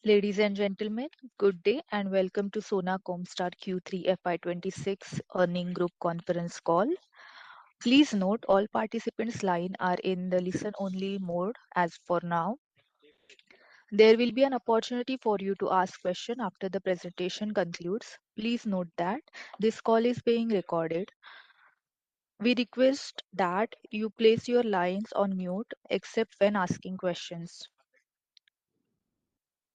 Ladies and gentlemen, good day and welcome to Sona Comstar Q3 FY26 Earning Group Conference Call. Please note all participants' line are in the listen only mode as for now. There will be an opportunity for you to ask questions after the presentation concludes. Please note that this call is being recorded. We request that you place your lines on mute except when asking questions.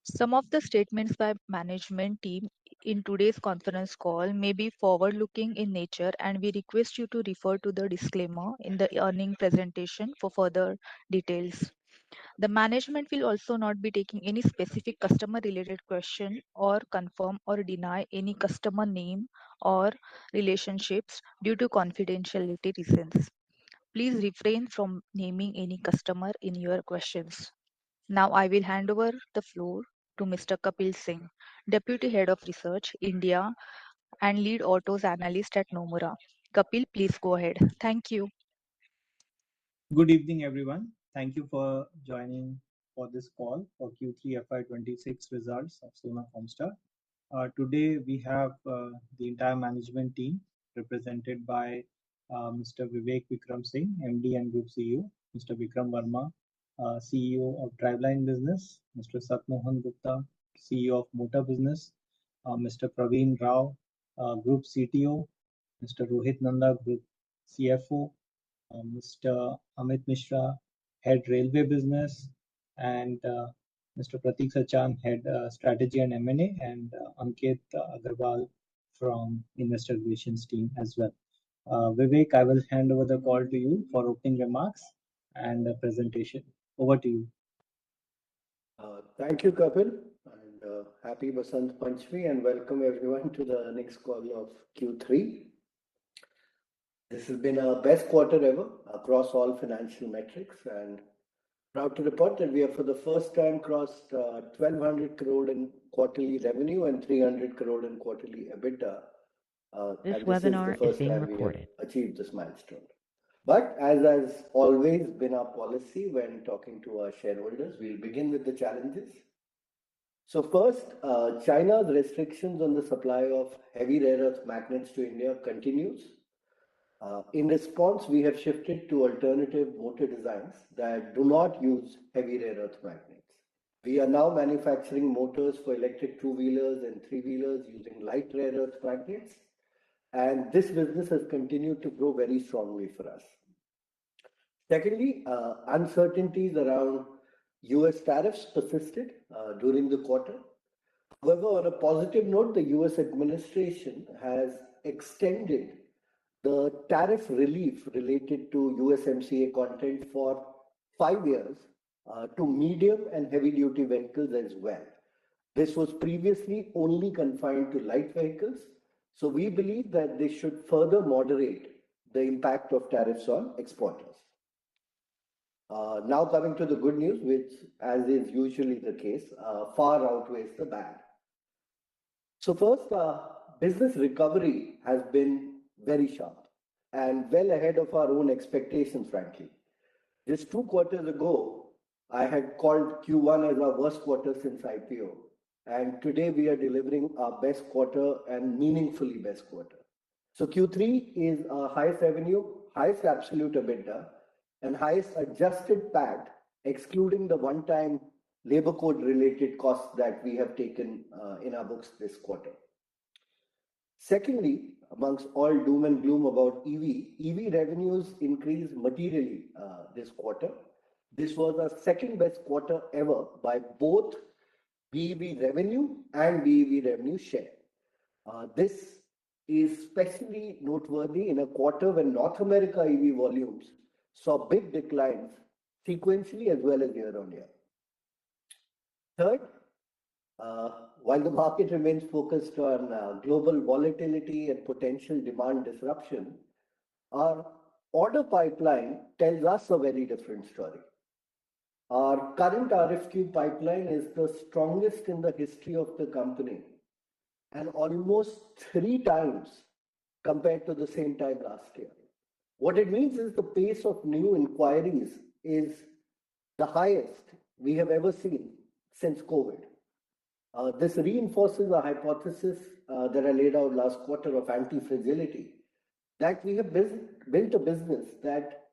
Some of the statements by management team in today's conference call may be forward-looking in nature, and we request you to refer to the disclaimer in the earning presentation for further details. The management will also not be taking any specific customer-related question or confirm or deny any customer name or relationships due to confidentiality reasons. Please refrain from naming any customer in your questions. Now I will hand over the floor to Mr. Kapil Singh, Deputy Head of Research, India and Lead Autos Analyst at Nomura. Kapil, please go ahead. Thank you. Good evening, everyone. Thank you for joining for this call for Q3 FY26 results of Sona Comstar. Today, we have the entire management team represented by Mr. Vivek Vikram Singh, MD and Group CEO, Mr. Vikram Verma, CEO of Driveline Business, Mr. Satmohan Gupta, CEO of Motor Business, Mr. Praveen Rao, Group CTO, Mr. Rohit Nanda, Group CFO, Mr. Amit Mishra, Head Railway Business, and Mr. Pratik Sachan, Head Strategy and M&A, and Ankit Agarwal from Investor Relations team as well. Vivek, I will hand over the call to you for opening remarks and the presentation. Over to you. Thank you, Kapil, and happy Basant Panchami, and welcome everyone to the next call of Q3. This has been our best quarter ever across all financial metrics, and proud to report that we have for the first time crossed 1,200 crore in quarterly revenue and 300 crore in quarterly EBITDA. This webinar is being recorded. Achieved this milestone. But as has always been our policy when talking to our shareholders, we'll begin with the challenges. So first, China's restrictions on the supply of heavy rare earth magnets to India continues. In response, we have shifted to alternative motor designs that do not use heavy rare earth magnets. We are now manufacturing motors for electric two-wheelers and three-wheelers using light rare earth magnets, and this business has continued to grow very strongly for us. Secondly, uncertainties around US tariffs persisted during the quarter. However, on a positive note, the US administration has extended the tariff relief related to USMCA content for 5 years to medium and heavy duty vehicles as well. This was previously only confined to light vehicles, so we believe that this should further moderate the impact of tariffs on exporters. Now coming to the good news, which as is usually the case, far outweighs the bad. So first, business recovery has been very sharp and well ahead of our own expectations, frankly. Just 2 quarters ago, I had called Q1 as our worst quarter since IPO. And today we are delivering our best quarter and meaningfully best quarter. So Q3 is our highest revenue, highest absolute EBITDA, and highest adjusted PAT, excluding the one-time labor code related costs that we have taken in our books this quarter. Secondly, amongst all doom and gloom about EV revenues increased materially this quarter. This was our second best quarter ever by both BEV revenue and BEV revenue share. This is especially noteworthy in a quarter when North America EV volumes saw big declines sequentially as well as year on year. Third, while the market remains focused on global volatility and potential demand disruption, our order pipeline tells us a very different story. Our current RFQ pipeline is the strongest in the history of the company and almost 3 times compared to the same time last year. What it means is the pace of new inquiries is the highest we have ever seen since COVID. This reinforces a hypothesis that I laid out last quarter of anti-fragility, that we have built a business that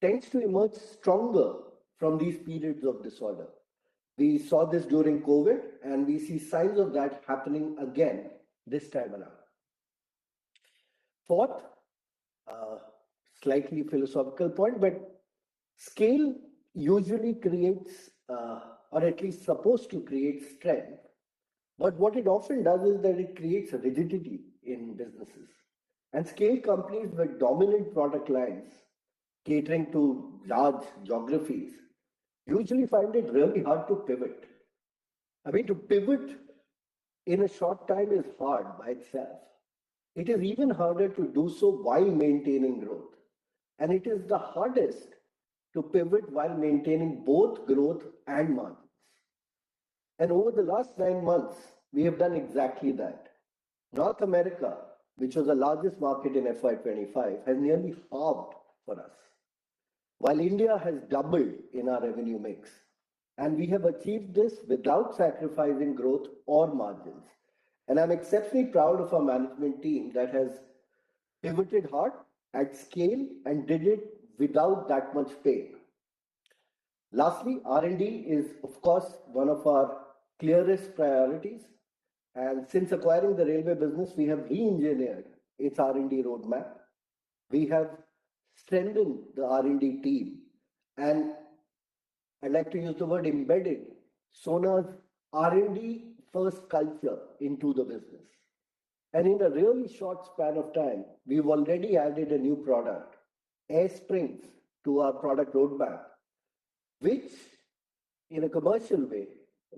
tends to emerge stronger from these periods of disorder. We saw this during COVID, and we see signs of that happening again this time around. Fourth, uh, slightly philosophical point, but scale usually creates, or at least supposed to create strength. But what it often does is that it creates rigidity in businesses. And scale companies with dominant product lines catering to large geographies usually find it really hard to pivot. I mean, to pivot in a short time is hard by itself. It is even harder to do so while maintaining growth. And it is the hardest to pivot while maintaining both growth and margins. And over the last 9 months, we have done exactly that. North America, which was the largest market in FY25, has nearly halved for us, while India has doubled in our revenue mix. And we have achieved this without sacrificing growth or margins. And I'm exceptionally proud of our management team that has pivoted hard at scale and did it without that much pain. Lastly, R&D is, of course, one of our clearest priorities. And since acquiring the railway business, we have re-engineered its R&D roadmap. We have strengthened the R&D team, and I'd like to use the word embedded Sona's R&D first culture into the business. And in a really short span of time, we've already added a new product, air springs, to our product roadmap, which in a commercial way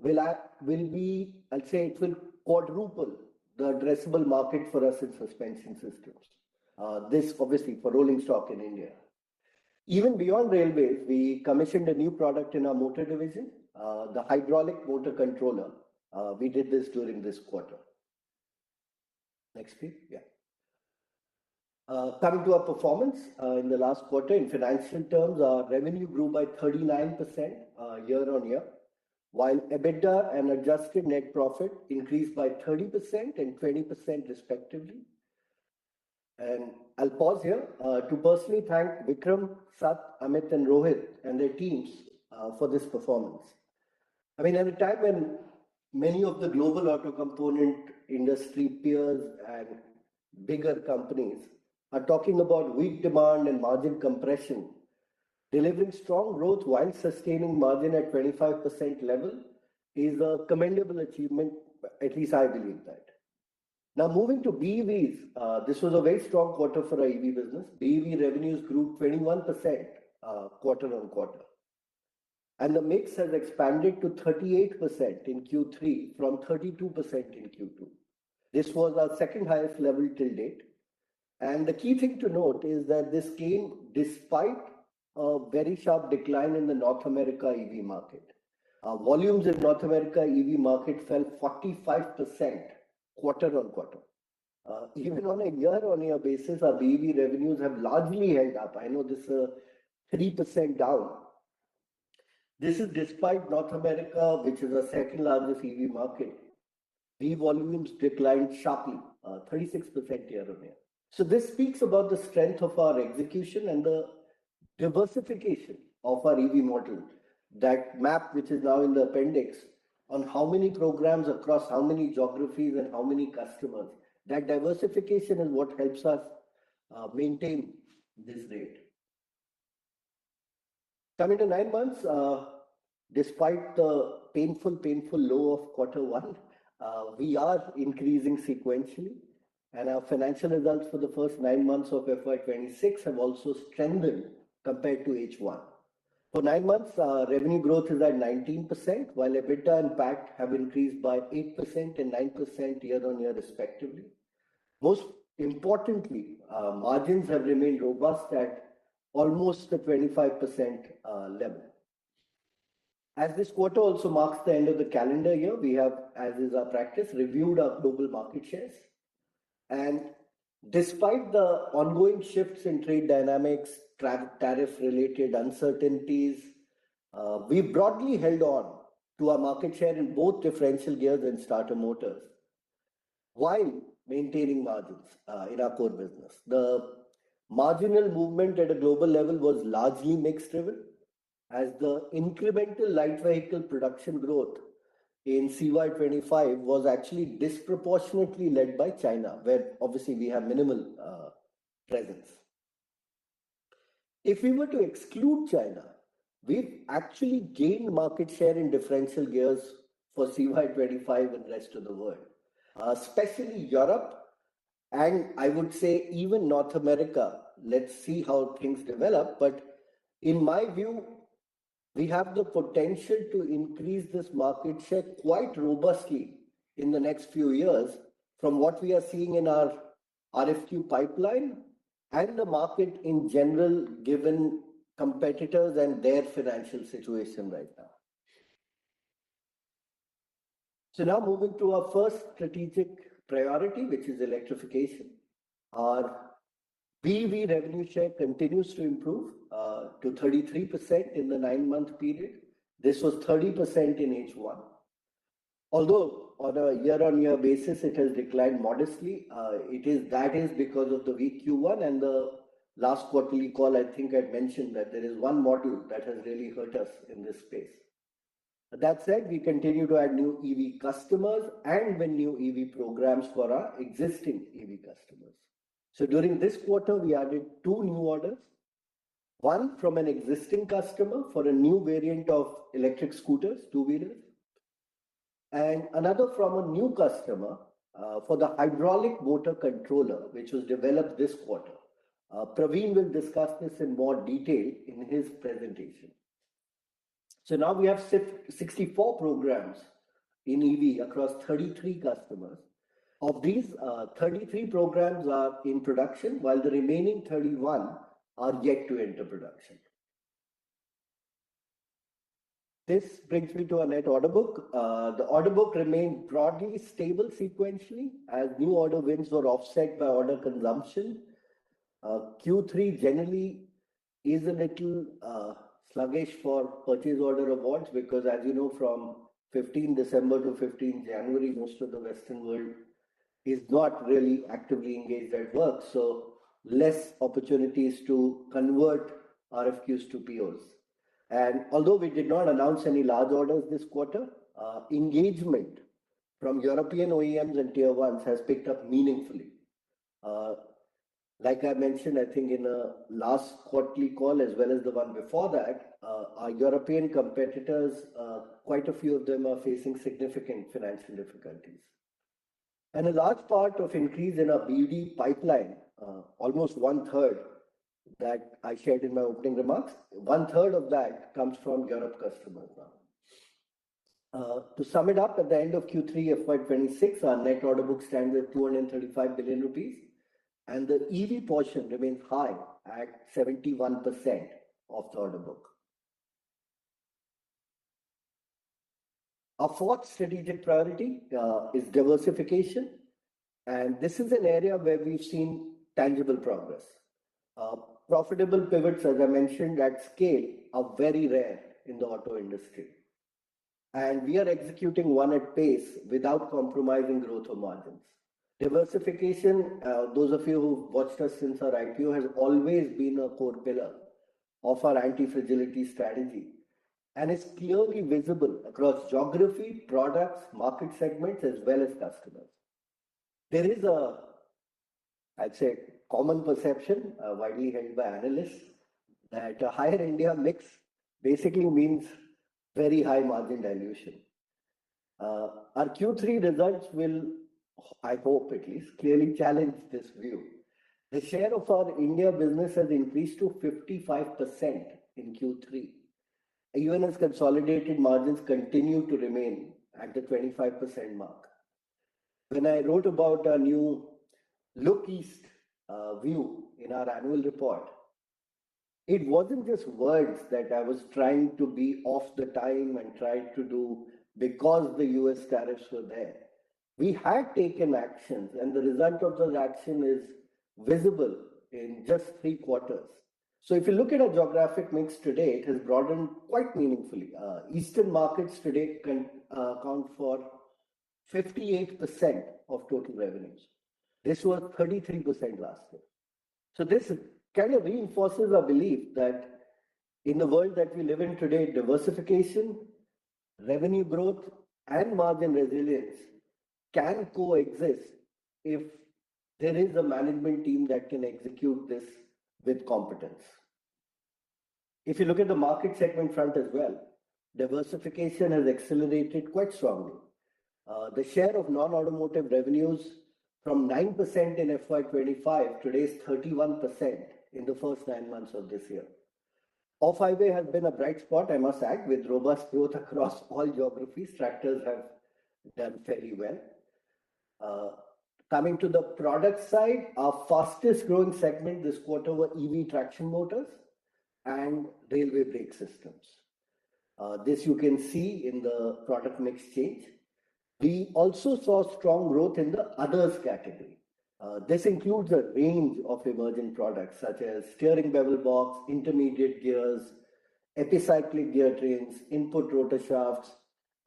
will be, I'll say it will quadruple the addressable market for us in suspension systems. This obviously for rolling stock in India. Even beyond railways, we commissioned a new product in our motor division, the hydraulic motor controller. We did this during this quarter. Next, please. Yeah. Coming to our performance in the last quarter, in financial terms, our revenue grew by 39% year on year, while EBITDA and adjusted net profit increased by 30% and 20% respectively. And I'll pause here to personally thank Vikram, Sat, Amit, and Rohit and their teams for this performance. I mean, at a time when many of the global auto component industry peers and bigger companies are talking about weak demand and margin compression, delivering strong growth while sustaining margin at 25% level is a commendable achievement, at least I believe that. Now moving to BEVs, this was a very strong quarter for our EV business. BEV revenues grew 21% quarter on quarter. And the mix has expanded to 38% in Q3 from 32% in Q2. This was our second highest level till date. And the key thing to note is that this came despite a very sharp decline in the North America EV market. Volumes in North America EV market fell 45% quarter on quarter. Even on a year-on-year basis, our BEV revenues have largely held up. I know this is 3% down. This is despite North America, which is the second largest EV market. BEV volumes declined sharply, 36% year on year. So this speaks about the strength of our execution and the diversification of our EV model. That map, which is now in the appendix, on how many programs across how many geographies and how many customers. That diversification is what helps us maintain this rate. Coming to 9 months, despite the painful low of quarter one, we are increasing sequentially. And our financial results for the first 9 months of FY26 have also strengthened compared to H1. For 9 months, revenue growth is at 19%, while EBITDA and PAT have increased by 8% and 9% year on year respectively. Most importantly, margins have remained robust at almost the 25% level. As this quarter also marks the end of the calendar year, we have, as is our practice, reviewed our global market shares. And despite the ongoing shifts in trade dynamics, tariff-related uncertainties, we broadly held on to our market share in both differential gears and starter motors, while maintaining margins in our core business. The marginal movement at a global level was largely mix driven, as the incremental light vehicle production growth in CY25 was actually disproportionately led by China, where obviously we have minimal presence. If we were to exclude China, we've actually gained market share in differential gears for CY25 and rest of the world, especially Europe, and I would say even North America. Let's see how things develop. But in my view, we have the potential to increase this market share quite robustly in the next few years from what we are seeing in our RFQ pipeline and the market in general, given competitors and their financial situation right now. So now moving to our first strategic priority, which is electrification. Our BEV revenue share continues to improve to 33% in the 9-month period. This was 30% in H1. Although on a year-on-year basis, it has declined modestly. That is because of the weak Q1, and the last quarterly call, I think I mentioned that there is one module that has really hurt us in this space. That said, we continue to add new EV customers and win new EV programs for our existing EV customers. So during this quarter, we added 2 new orders, one from an existing customer for a new variant of electric scooters, 2-wheelers, and another from a new customer for the hydraulic motor controller, which was developed this quarter. Praveen will discuss this in more detail in his presentation. So now we have 64 programs in EV across 33 customers. Of these, 33 programs are in production, while the remaining 31 are yet to enter production. This brings me to our net order book. The order book remained broadly stable sequentially as new order wins were offset by order consumption. Q3 generally is a little sluggish for purchase order awards because, as you know, from 15 December to 15 January, most of the Western world is not really actively engaged at work. So less opportunities to convert RFQs to POs. And although we did not announce any large orders this quarter, engagement from European OEMs and Tier 1s has picked up meaningfully. Like I mentioned, I think in a last quarterly call as well as the one before that, our European competitors, quite a few of them are facing significant financial difficulties. And a large part of increase in our BD pipeline, almost 1/3 that I shared in my opening remarks, 1/3 of that comes from Europe customers now. To sum it up, at the end of Q3 FY26, our net order book stands at 235 billion rupees, and the EV portion remains high at 71% of the order book. Our fourth strategic priority is diversification, and this is an area where we've seen tangible progress. Profitable pivots, as I mentioned, at scale are very rare in the auto industry, and we are executing one at pace without compromising growth or margins. Diversification, those of you who've watched us since our IPO, has always been a core pillar of our anti-fragility strategy, and is clearly visible across geography, products, market segments, as well as customers. There is I'd say, common perception, widely held by analysts, that a higher India mix basically means very high margin dilution. Our Q3 results will, I hope at least, clearly challenge this view. The share of our India business has increased to 55% in Q3, even as consolidated margins continue to remain at the 25% mark. When I wrote about our new Look East view in our annual report, it wasn't just words that I was trying to be off the time and tried to do because the US tariffs were there. We had taken actions, and the result of those actions is visible in just 3 quarters. So if you look at our geographic mix today, it has broadened quite meaningfully. Eastern markets today can account for 58% of total revenues. This was 33% last year. So this kind of reinforces our belief that in the world that we live in today, diversification, revenue growth, and margin resilience can coexist if there is a management team that can execute this with competence. If you look at the market segment front as well, diversification has accelerated quite strongly. The share of non-automotive revenues from 9% in FY25 today is 31% in the first 9 months of this year. Off-highway has been a bright spot, I must add, with robust growth across all geographies. Tractors have done fairly well. Coming to the product side, our fastest growing segment this quarter were EV traction motors and railway brake systems. This you can see in the product mix change. We also saw strong growth in the others category. This includes a range of emerging products such as steering bevel box, intermediate gears, epicyclic gear trains, input rotor shafts,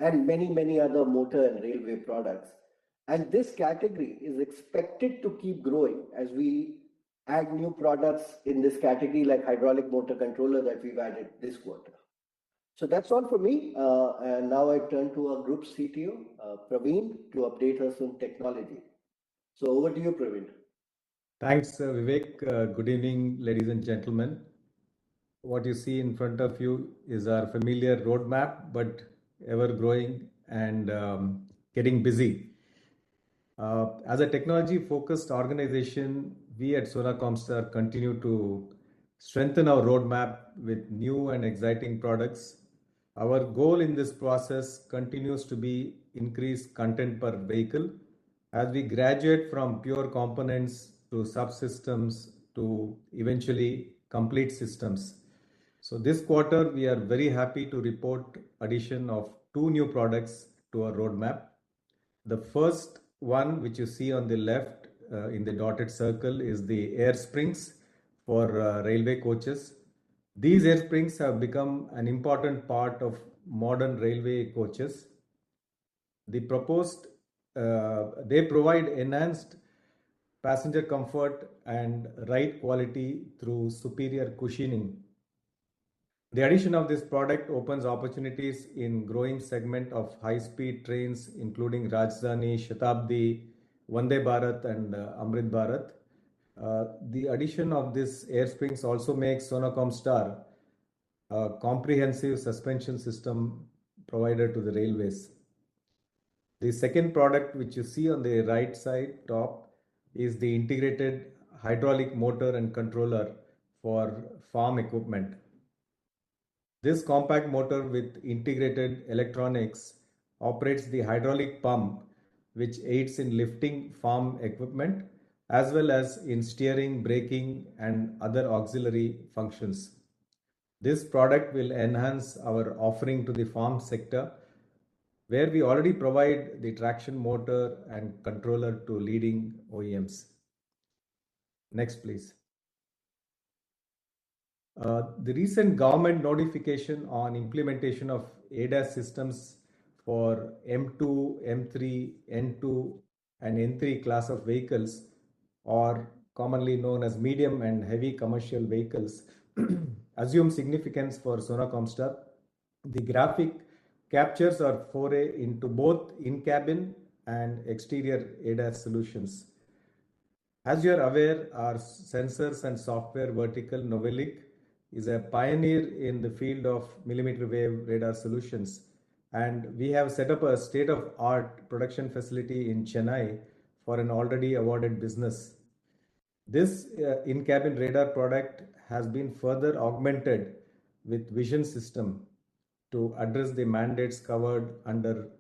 and many other motor and railway products. And this category is expected to keep growing as we add new products in this category like hydraulic motor controller that we've added this quarter. So that's all for me. And now I turn to our group CTO, Praveen, to update us on technology. So over to you, Praveen. Thanks, Vivek. Good evening, ladies and gentlemen. What you see in front of you is our familiar roadmap, but ever growing and getting busy. As a technology-focused organization, we at Sona Comstar continue to strengthen our roadmap with new and exciting products. Our goal in this process continues to be increase content per vehicle as we graduate from pure components to subsystems to eventually complete systems. So this quarter, we are very happy to report addition of 2 new products to our roadmap. The first one, which you see on the left in the dotted circle, is the air springs for railway coaches. These air springs have become an important part of modern railway coaches. They provide enhanced passenger comfort and ride quality through superior cushioning. The addition of this product opens opportunities in growing segment of high-speed trains, including Rajdhani, Shatabdi, Vande Bharat, and Amrit Bharat. The addition of this air springs also makes Sonacom Star a comprehensive suspension system provider to the railways. The second product, which you see on the right side top, is the integrated hydraulic motor and controller for farm equipment. This compact motor with integrated electronics operates the hydraulic pump, which aids in lifting farm equipment as well as in steering, braking, and other auxiliary functions. This product will enhance our offering to the farm sector, where we already provide the traction motor and controller to leading OEMs. Next, please. The recent government notification on implementation of ADAS systems for M2, M3, N2, and N3 class of vehicles, or commonly known as medium and heavy commercial vehicles, assume significance for Sona Comstar. The graphic captures our foray into both in-cabin and exterior ADAS solutions. As you are aware, our sensors and software vertical Novelic is a pioneer in the field of millimeter wave radar solutions, and we have set up a state-of-art production facility in Chennai for an already awarded business. This in-cabin radar product has been further augmented with vision system to address the mandates covered under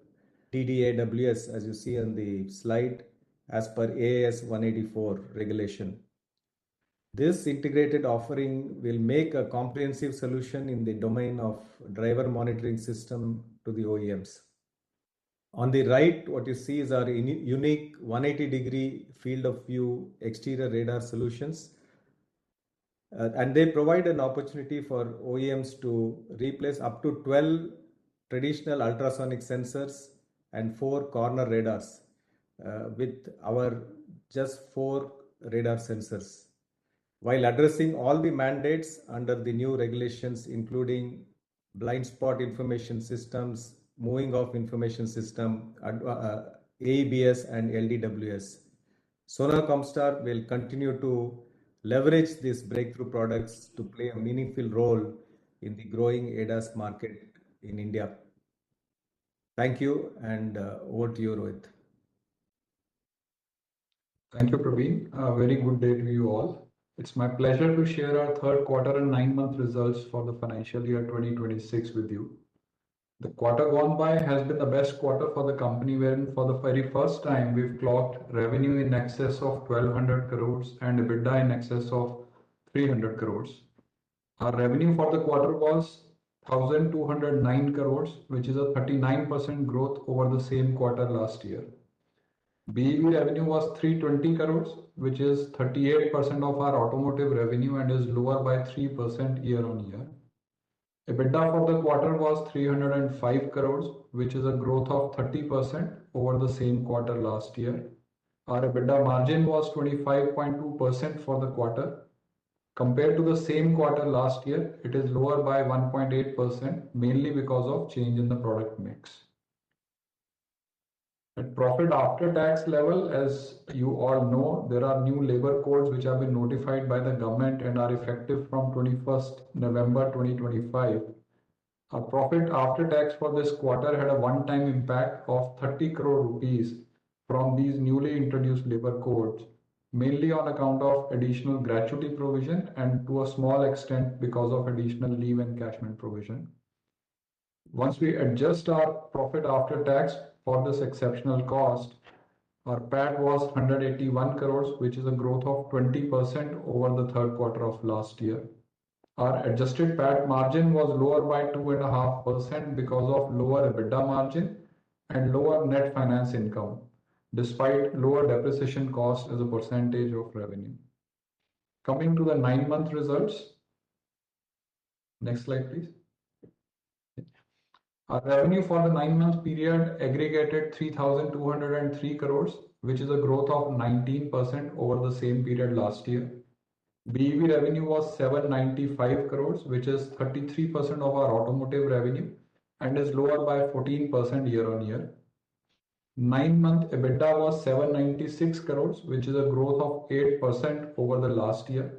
TDAWS, as you see on the slide, as per AAS 184 regulation. This integrated offering will make a comprehensive solution in the domain of driver monitoring system to the OEMs. On the right, what you see is our unique 180-degree field of view exterior radar solutions. And they provide an opportunity for OEMs to replace up to 12 traditional ultrasonic sensors and 4 corner radars with our just 4 radar sensors, while addressing all the mandates under the new regulations, including blind spot information systems, moving of information system, AEBS and LDWS. Sona Comstar will continue to leverage these breakthrough products to play a meaningful role in the growing ADAS market in India. Thank you, and over to you, Rohit. Thank you, Praveen. A very good day to you all. It's my pleasure to share our third quarter and 9-month results for the financial year 2026 with you. The quarter gone by has been the best quarter for the company, wherein for the very first time we've clocked revenue in excess of 1200 crores and EBITDA in excess of 300 crores. Our revenue for the quarter was 1209 crores, which is a 39% growth over the same quarter last year. BEV revenue was 320 crores, which is 38% of our automotive revenue and is lower by 3% year on year. EBITDA for the quarter was 305 crores, which is a growth of 30% over the same quarter last year. Our EBITDA margin was 25.2% for the quarter. Compared to the same quarter last year, it is lower by 1.8%, mainly because of change in the product mix. At profit after tax level, as you all know, there are new labor codes which have been notified by the government and are effective from 21st November 2025. Our profit after tax for this quarter had a one-time impact of 30 crore rupees from these newly introduced labor codes, mainly on account of additional gratuity provision and to a small extent because of additional leave encashment provision. Once we adjust our profit after tax for this exceptional cost, our PAT was 181 crores, which is a growth of 20% over the third quarter of last year. Our adjusted PAT margin was lower by 2.5% because of lower EBITDA margin and lower net finance income, despite lower depreciation cost as a percentage of revenue. Coming to the 9-month results. Next slide, please. Our revenue for the 9-month period aggregated 3,203 crores, which is a growth of 19% over the same period last year. BEV revenue was 795 crores, which is 33% of our automotive revenue and is lower by 14% year on year. 9-month EBITDA was 796 crores, which is a growth of 8% over the last year.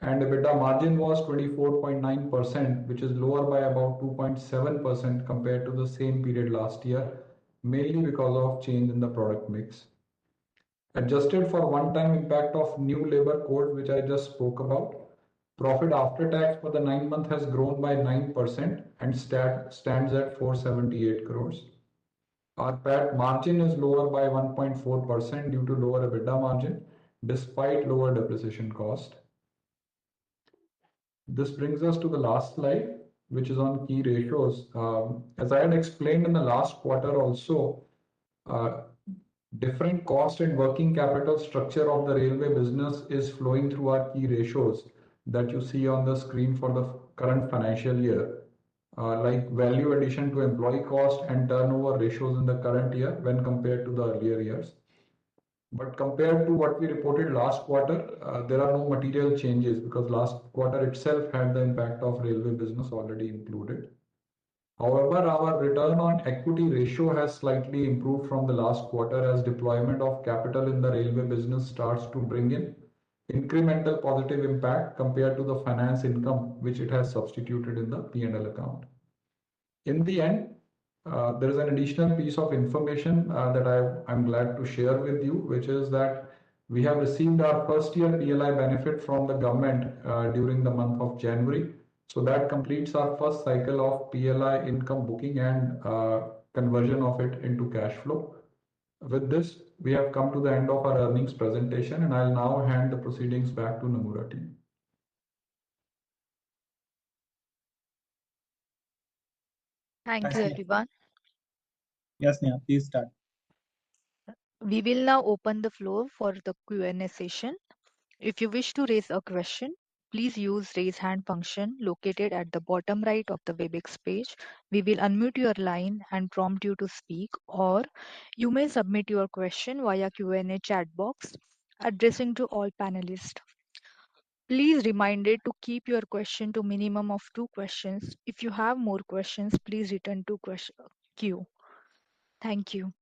And EBITDA margin was 24.9%, which is lower by about 2.7% compared to the same period last year, mainly because of change in the product mix. Adjusted for one-time impact of new labor code, which I just spoke about, profit after tax for the 9 month has grown by 9% and stands at 478 crores. Our PAT margin is lower by 1.4% due to lower EBITDA margin, despite lower depreciation cost. This brings us to the last slide, which is on key ratios. As I had explained in the last quarter also, different cost and working capital structure of the railway business is flowing through our key ratios that you see on the screen for the current financial year, like value addition to employee cost and turnover ratios in the current year when compared to the earlier years. But compared to what we reported last quarter, there are no material changes because last quarter itself had the impact of railway business already included. However, our return on equity ratio has slightly improved from the last quarter as deployment of capital in the railway business starts to bring in incremental positive impact compared to the finance income which it has substituted in the P&L account. In the end, there is an additional piece of information that I'm glad to share with you, which is that we have received our first year PLI benefit from the government during the month of January. So that completes our first cycle of PLI income booking and conversion of it into cash flow. With this, we have come to the end of our earnings presentation, and I'll now hand the proceedings back to Nomura team. Thank you, everyone. Yes, Neha, please start. We will now open the floor for the Q&A session. If you wish to raise a question, please use raise hand function located at the bottom right of the WebEx page. We will unmute your line and prompt you to speak, or you may submit your question via Q&A chat box addressing to all panelists. Please reminded to keep your question to minimum of 2 questions. If you have more questions, please return to queue. Thank you.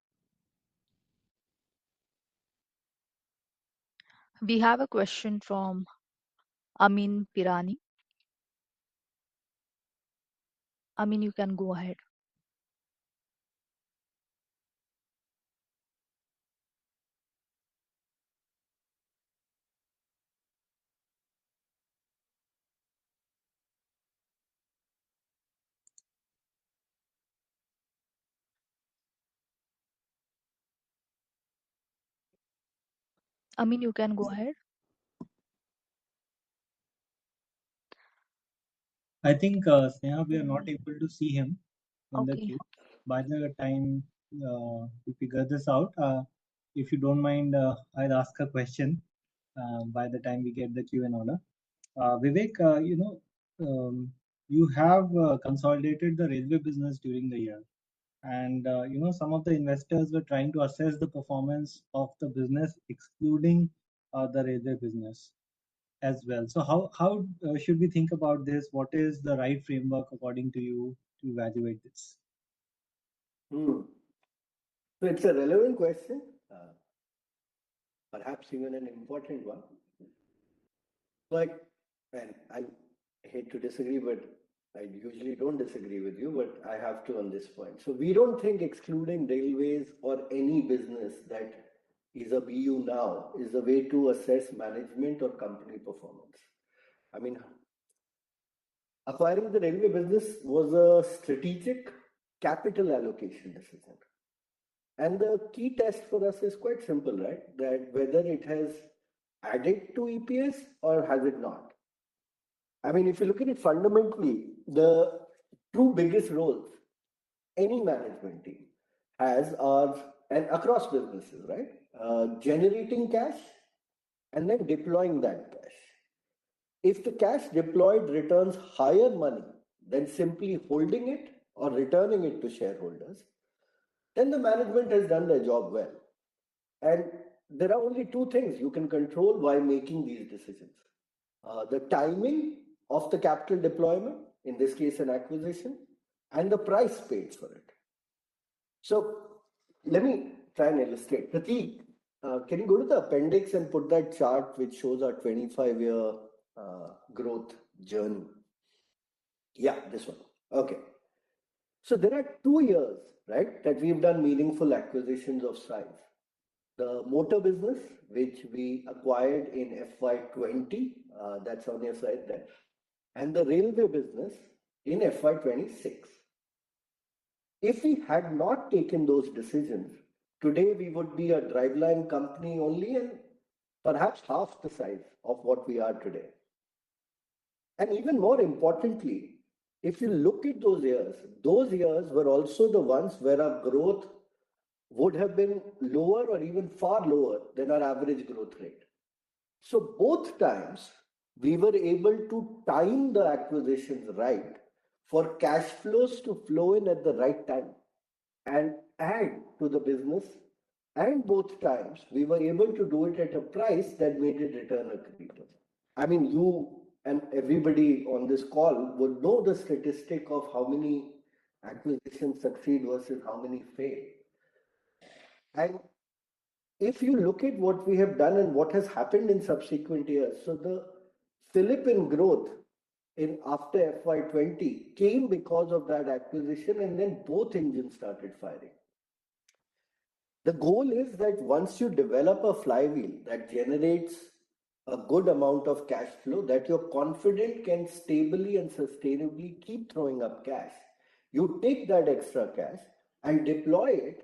We have a question from Amin Pirani. Amin, you can go ahead. Amin, you can go ahead. I think, Sneha, we are not able to see him in the Okay. queue. By the time we figure this out, if you don't mind, I'll ask a question by the time we get the queue in order. Vivek, you have consolidated the railway business during the year. And, some of the investors were trying to assess the performance of the business, excluding the railway business as well. So how should we think about this? What is the right framework according to you to evaluate this? So it's a relevant question, perhaps even an important one. But, and I hate to disagree, but I usually don't disagree with you, but I have to on this point. So we don't think excluding railways or any business that is a BU now is a way to assess management or company performance. I mean, acquiring the railway business was a strategic capital allocation decision. And the key test for us is quite simple, right? That whether it has added to EPS or has it not. I mean, if you look at it fundamentally, the two biggest roles any management team has are, and across businesses, right? Generating cash and then deploying that cash. If the cash deployed returns higher money than simply holding it or returning it to shareholders, then the management has done their job well. And there are only two things you can control while making these decisions. The timing of the capital deployment, in this case an acquisition, and the price paid for it. So let me try and illustrate. Prateek, can you go to the appendix and put that chart which shows our 25-year growth journey? Yeah, this one. Okay. So there are 2 years, right, that we've done meaningful acquisitions of size. The motor business, which we acquired in FY20, that's on your side there, and the railway business in FY26. If we had not taken those decisions, today we would be a driveline company only and perhaps half the size of what we are today. And even more importantly, if you look at those years were also the ones where our growth would have been lower or even far lower than our average growth rate. So both times we were able to time the acquisitions right for cash flows to flow in at the right time and add to the business. And both times we were able to do it at a price that made it return accretive. I mean, you and everybody on this call would know the statistic of how many acquisitions succeed versus how many fail. And if you look at what we have done and what has happened in subsequent years, so the fillip in growth in after FY20 came because of that acquisition, and then both engines started firing. The goal is that once you develop a flywheel that generates a good amount of cash flow that you're confident can stably and sustainably keep throwing up cash, you take that extra cash and deploy it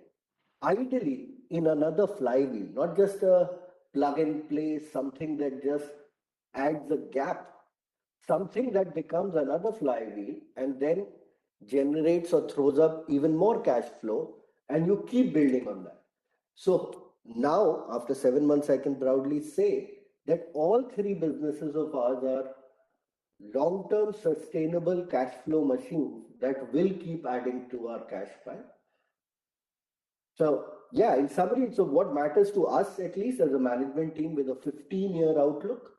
ideally in another flywheel, not just a plug and play, something that just adds a gap, something that becomes another flywheel and then generates or throws up even more cash flow, and you keep building on that. So now, after 7 months, I can proudly say that all three businesses of ours are long-term sustainable cash flow machines that will keep adding to our cash pile. So yeah, in summary, so what matters to us, at least as a management team with a 15-year outlook,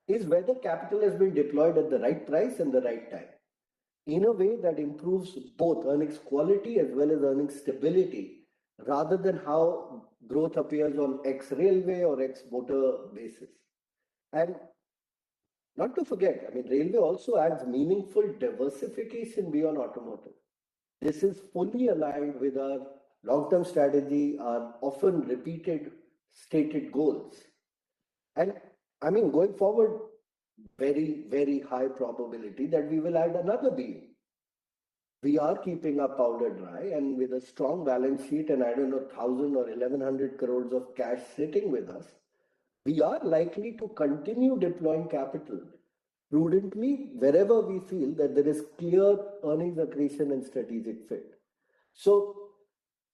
is whether capital has been deployed at the right price and the right time in a way that improves both earnings quality as well as earnings stability, rather than how growth appears on X railway or X motor basis. And not to forget, I mean, railway also adds meaningful diversification beyond automotive. This is fully aligned with our long-term strategy, our often repeated stated goals. And I mean, going forward, very, very high probability that we will add another BU. We are keeping our powder dry, and with a strong balance sheet and I don't know, 1,000 or 1,100 crores of cash sitting with us, we are likely to continue deploying capital prudently wherever we feel that there is clear earnings accretion and strategic fit. So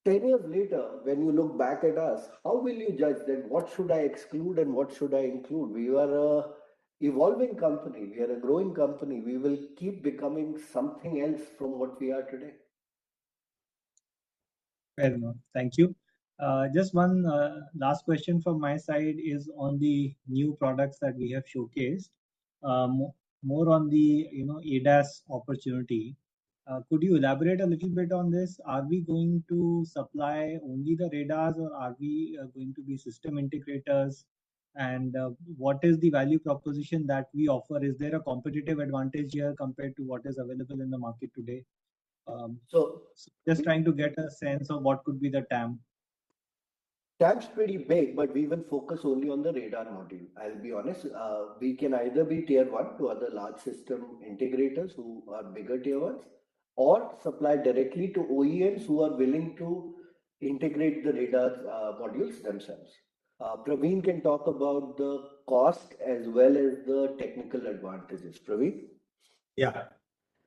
10 years later, when you look back at us, how will you judge that what should I exclude and what should I include? We are a evolving company. We are a growing company. We will keep becoming something else from what we are today. Fair enough. Thank you. Just one last question from my side is on the new products that we have showcased. More on the ADAS opportunity. Could you elaborate a little bit on this? Are we going to supply only the radars, or are we going to be system integrators? And what is the value proposition that we offer? Is there a competitive advantage here compared to what is available in the market today? So Just trying to get a sense of what could be the TAM. TAM's pretty big, but we will focus only on the radar module. I'll be honest. We can either be tier one to other large system integrators who are bigger tier ones, or supply directly to OEMs who are willing to integrate the radar modules themselves. Praveen can talk about the cost as well as the technical advantages. Praveen? Yeah.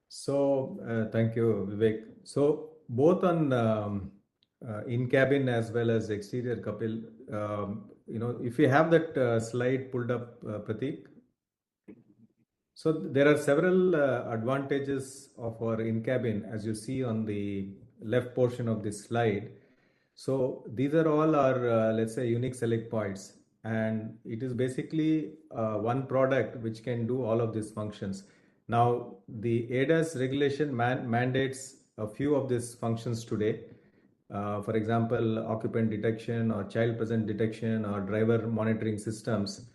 So thank you, Vivek. So both on in-cabin as well as exterior, Kapil, if you have that slide pulled up, Prateek. So there are several advantages of our in-cabin, as you see on the left portion of this slide. So these are all our, let's say, unique select points. And it is basically one product which can do all of these functions. Now, the ADAS regulation mandates a few of these functions today. For example, occupant detection or child present detection or driver monitoring systems.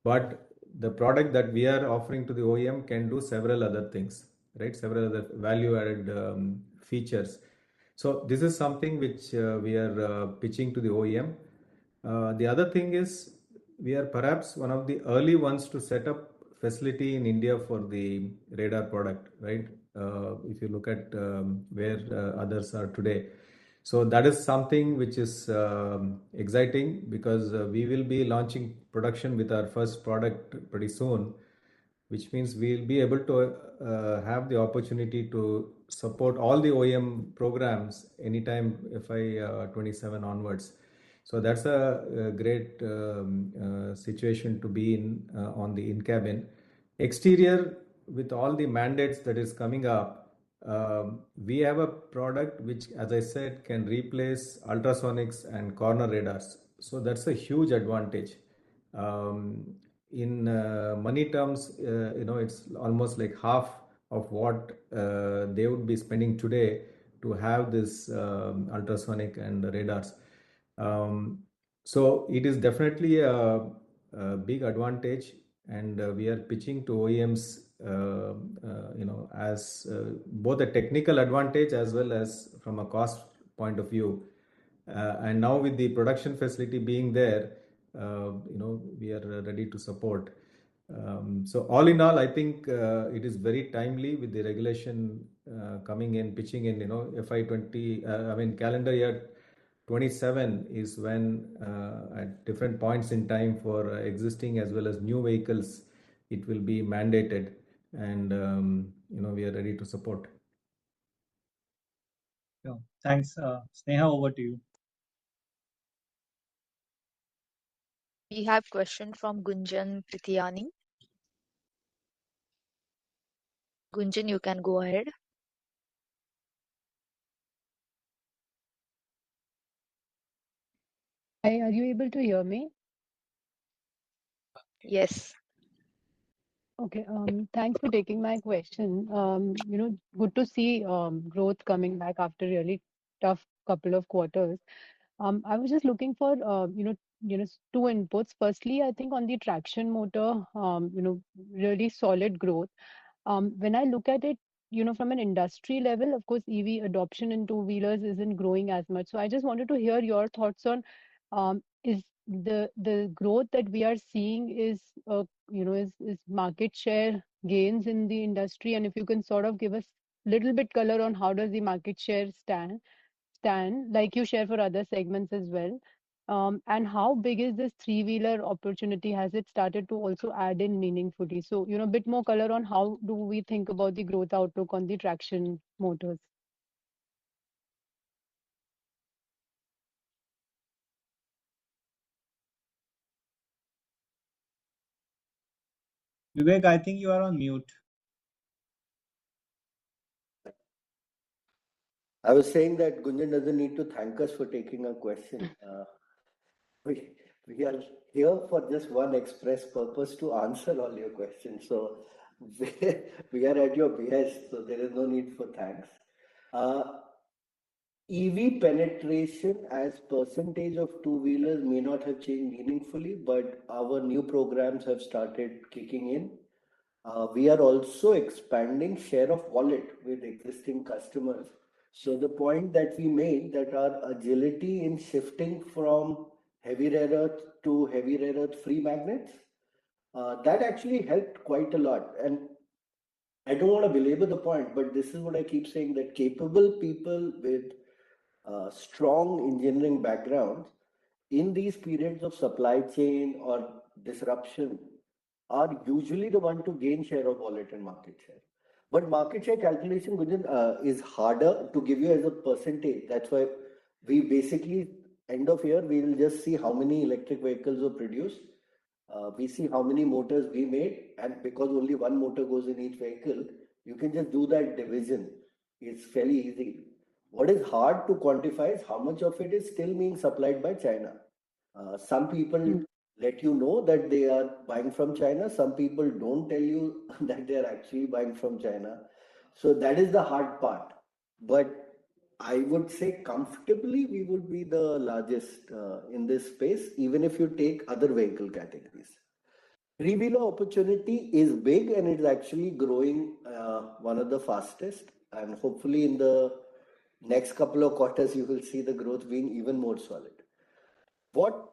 But the product that we are offering to the OEM can do several other things, right? Several other value added features. So this is something which we are pitching to the OEM. The other thing is we are perhaps one of the early ones to set up facility in India for the radar product, right? If you look at where others are today. So that is something which is exciting because we will be launching production with our first product pretty soon, which means we'll be able to have the opportunity to support all the OEM programs anytime FY27 onwards. So that's a great situation to be in on the in-cabin. Exterior, with all the mandates that is coming up, we have a product which, as I said, can replace ultrasonics and corner radars. So that's a huge advantage. In money terms, it's almost like half of what they would be spending today to have this ultrasonic and radars. So it is definitely a big advantage, and we are pitching to OEMs, as both a technical advantage as well as from a cost point of view. And now with the production facility being there, we are ready to support. So all in all, I think it is very timely with the regulation coming in, pitching in. FY20, calendar year 27 is when at different points in time for existing as well as new vehicles, it will be mandated, and we are ready to support. Yeah. Thanks. Sneha, over to you. We have question from Gunjan Prithiani. Gunjan, you can go ahead. Hi, are you able to hear me? Yes. Okay, thanks for taking my question. Good to see growth coming back after really tough couple of quarters. I was just looking for two inputs. Firstly, I think on the traction motor, really solid growth. When I look at it, from an industry level, of course, EV adoption in two-wheelers isn't growing as much. So I just wanted to hear your thoughts on is the growth that we are seeing is market share gains in the industry, and if you can sort of give us little bit color on how does the market share stand like you share for other segments as well. And how big is this three-wheeler opportunity? Has it started to also add in meaningfully? So, a bit more color on how do we think about the growth outlook on the traction motors? Vivek, I think you are on mute. I was saying that Gunjan doesn't need to thank us for taking a question. We, we are here for just one express purpose to answer all your questions. So we, we are at your behest, so there is no need for thanks. Uh, EV penetration as percentage of two-wheelers may not have changed meaningfully, but our new programs have started kicking in. We are also expanding share of wallet with existing customers. So the point that we made that our agility in shifting from heavy rare earth to heavy rare earth free magnets, that actually helped quite a lot. And I don't want to belabor the point, but this is what I keep saying that capable people with strong engineering backgrounds in these periods of supply chain or disruption are usually the one to gain share of wallet and market share. But market share calculation, Gunjan, is harder to give you as a percentage. That's why we basically, end of year, we will just see how many electric vehicles were produced. We see how many motors we made, and because only one motor goes in each vehicle, you can just do that division. It's fairly easy. What is hard to quantify is how much of it is still being supplied by China. Some people Mm. let you know that they are buying from China. Some people don't tell you that they are actually buying from China. So that is the hard part. But I would say comfortably we would be the largest in this space, even if you take other vehicle categories. Three-wheeler opportunity is big and it's actually growing one of the fastest. And hopefully in the next couple of quarters, you will see the growth being even more solid. What?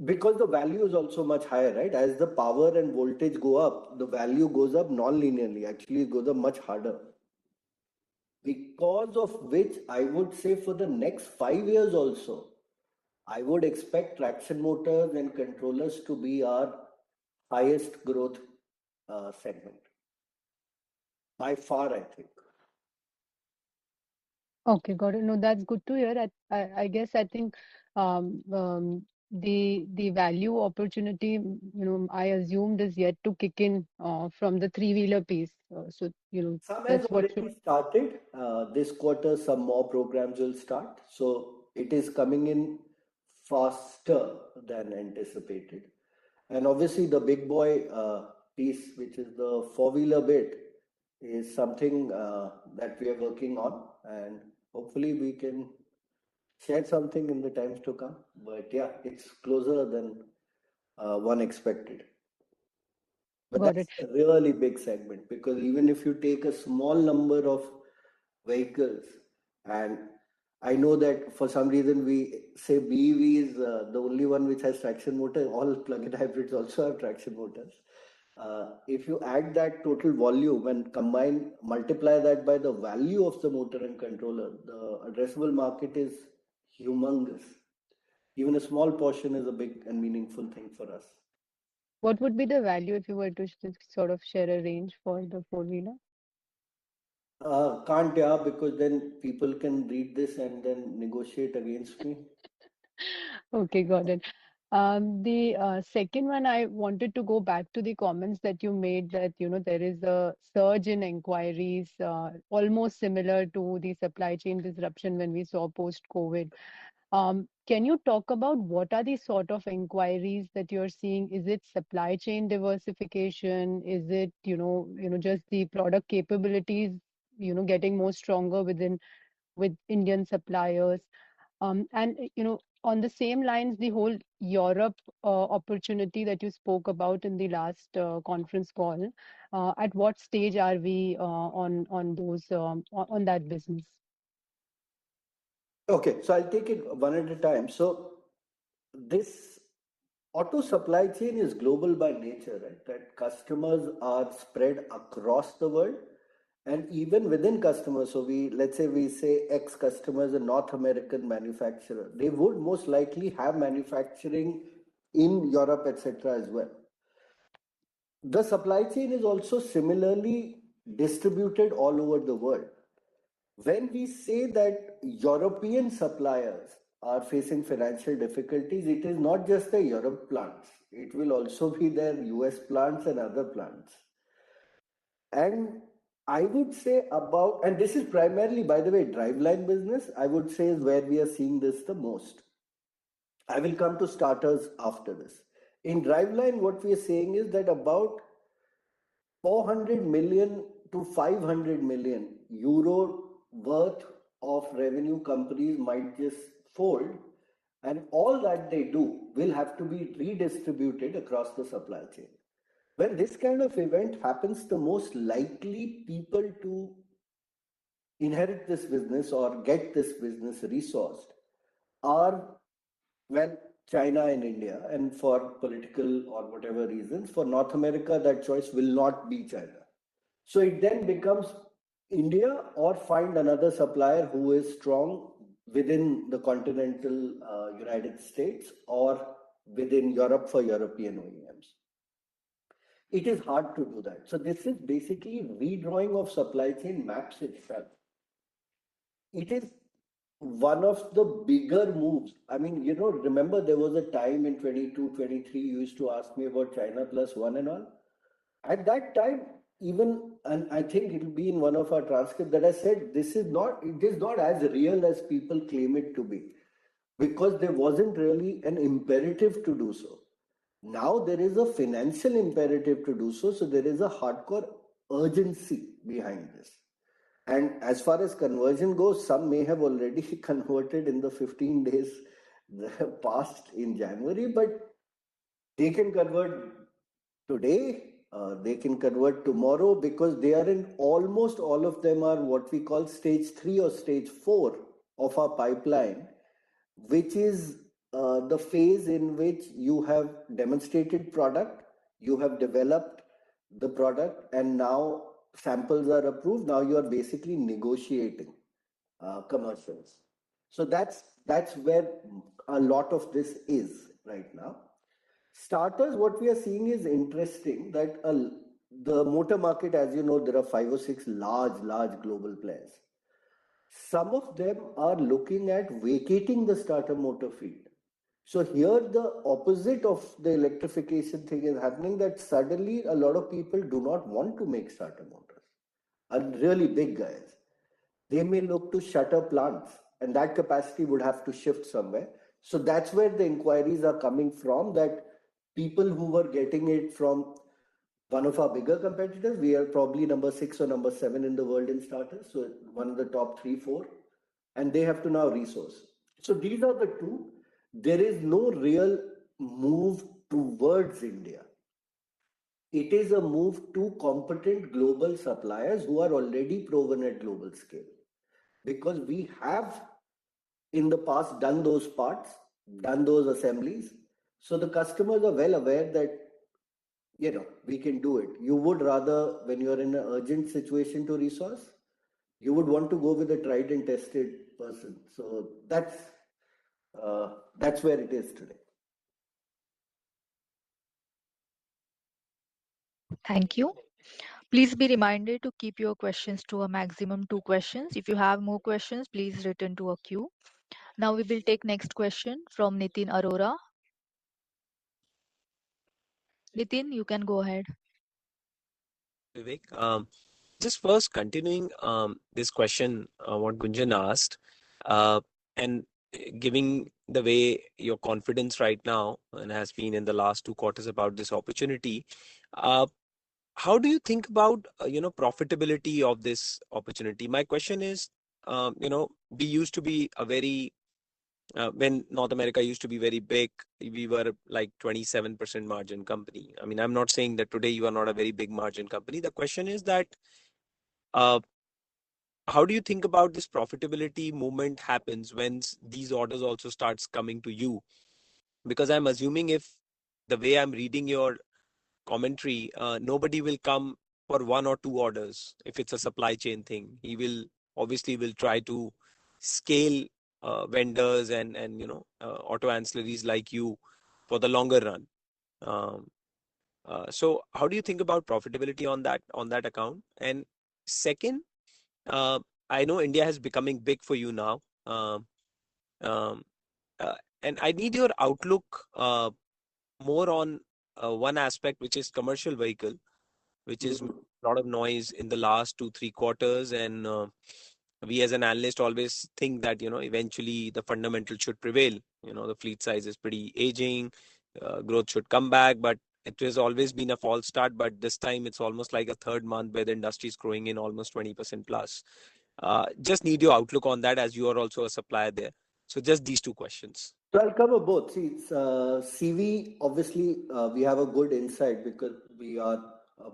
Because the value is also much higher, right? As the power and voltage go up, the value goes up non-linearly. Actually, it goes up much harder. Because of which I would say for the next 5 years also, I would expect traction motors and controllers to be our highest growth segment. By far, I think. Okay, got it. No, that's good to hear. I guess I think the value opportunity, I assumed is yet to kick in from the three-wheeler piece. So, Some has that's what already started. This quarter, some more programs will start. So it is coming in faster than anticipated. And obviously, the big boy piece, which is the four-wheeler bit, is something that we are working on. And hopefully, we can share something in the times to come. But yeah, it's closer than one expected. But got it. that's a really big segment because even if you take a small number of vehicles, and I know that for some reason we say BEV is the only one which has traction motor, all plug-in hybrids also have traction motors. If you add that total volume and combine, multiply that by the value of the motor and controller, the addressable market is humongous. Even a small portion is a big and meaningful thing for us. What would be the value if you were to sort of share a range for the four-wheeler? Can't, yeah, because then people can read this and then negotiate against me. Okay, got it. The second one, I wanted to go back to the comments that you made that, there is a surge in inquiries, almost similar to the supply chain disruption when we saw post-COVID. Can you talk about what are the sort of inquiries that you're seeing? Is it supply chain diversification? Is it, just the product capabilities, getting more stronger with Indian suppliers? And on the same lines, the whole Europe opportunity that you spoke about in the last conference call, at what stage are we on those on that business? Okay, so I'll take it one at a time. So this auto supply chain is global by nature, right? That customers are spread across the world and even within customers. So let's say we say X customers, a North American manufacturer, they would most likely have manufacturing in Europe, etc. as well. The supply chain is also similarly distributed all over the world. When we say that European suppliers are facing financial difficulties, it is not just the Europe plants. It will also be their US plants and other plants. And I would say and this is primarily, by the way, driveline business, I would say is where we are seeing this the most. I will come to starters after this. In driveline, what we are saying is that about 400 million to 500 million euro worth of revenue companies might just fold, and all that they do will have to be redistributed across the supply chain. When this kind of event happens, the most likely people to inherit this business or get this business resourced are, well, China and India. And for political or whatever reasons, for North America, that choice will not be China. So it then becomes India or find another supplier who is strong within the continental United States or within Europe for European OEMs. It is hard to do that. So this is basically redrawing of supply chain maps itself. It is one of the bigger moves. I mean, remember there was a time in 22, 23, you used to ask me about China plus one and all. At that time, even, and I think it'll be in one of our transcripts that I said, it is not as real as people claim it to be, because there wasn't really an imperative to do so. Now there is a financial imperative to do so, so there is a hardcore urgency behind this. And as far as conversion goes, some may have already converted in the 15 days that have passed in January, but they can convert today, they can convert tomorrow, because they are in almost all of them are what we call stage 3 or stage 4 of our pipeline, which is the phase in which you have demonstrated product, you have developed the product, and now samples are approved. Now you are basically negotiating commercials. So that's where a lot of this is right now. Starters, what we are seeing is interesting, that the motor market, as you know, there are 5 or 6 large global players. Some of them are looking at vacating the starter motor field. So here the opposite of the electrification thing is happening, that suddenly a lot of people do not want to make starter motors. And really big guys, they may look to shutter plants, and that capacity would have to shift somewhere. So that's where the inquiries are coming from, that people who were getting it from one of our bigger competitors, we are probably number 6 or number 7 in the world in starters, so one of the top 3, 4, and they have to now resource. So these are the two. There is no real move towards India. It is a move to competent global suppliers who are already proven at global scale. Because we have in the past done those parts, done those assemblies. So the customers are well aware that, we can do it. You would rather, when you're in an urgent situation to resource, you would want to go with a tried and tested person. So that's where it is today. Thank you. Please be reminded to keep your questions to a maximum 2 questions. If you have more questions, please return to a queue. Now we will take next question from Nitin Arora. Nitin, you can go ahead. Vivek. Just first continuing this question, what Gunjan asked, and giving the way your confidence right now and has been in the last 2 quarters about this opportunity, uh, how do you think about profitability of this opportunity? My question is, we used to be a very when North America used to be very big, we were like 27% margin company. I mean, I'm not saying that today you are not a very big margin company. The question is that uh, how do you think about this profitability movement happens when these orders also starts coming to you? Because I'm assuming if the way I'm reading your commentary, nobody will come for 1 or 2 orders if it's a supply chain thing. He will obviously will try to scale vendors and auto ancillaries like you for the longer run. Um, so how do you think about profitability on that account? And second, uh, I know India is becoming big for you now. Um, uh, and I need your outlook more on one aspect, which is commercial vehicle, which is Mhm. a lot of noise in the last 2-3 quarters. And we as an analyst always think that, eventually the fundamental should prevail. The fleet size is pretty aging, growth should come back, but it has always been a false start. But this time it's almost like a third month where the industry is growing in almost 20% plus. Just need your outlook on that as you are also a supplier there. So just these two questions. So I'll cover both. See, CV, obviously, we have a good insight because we are, uh,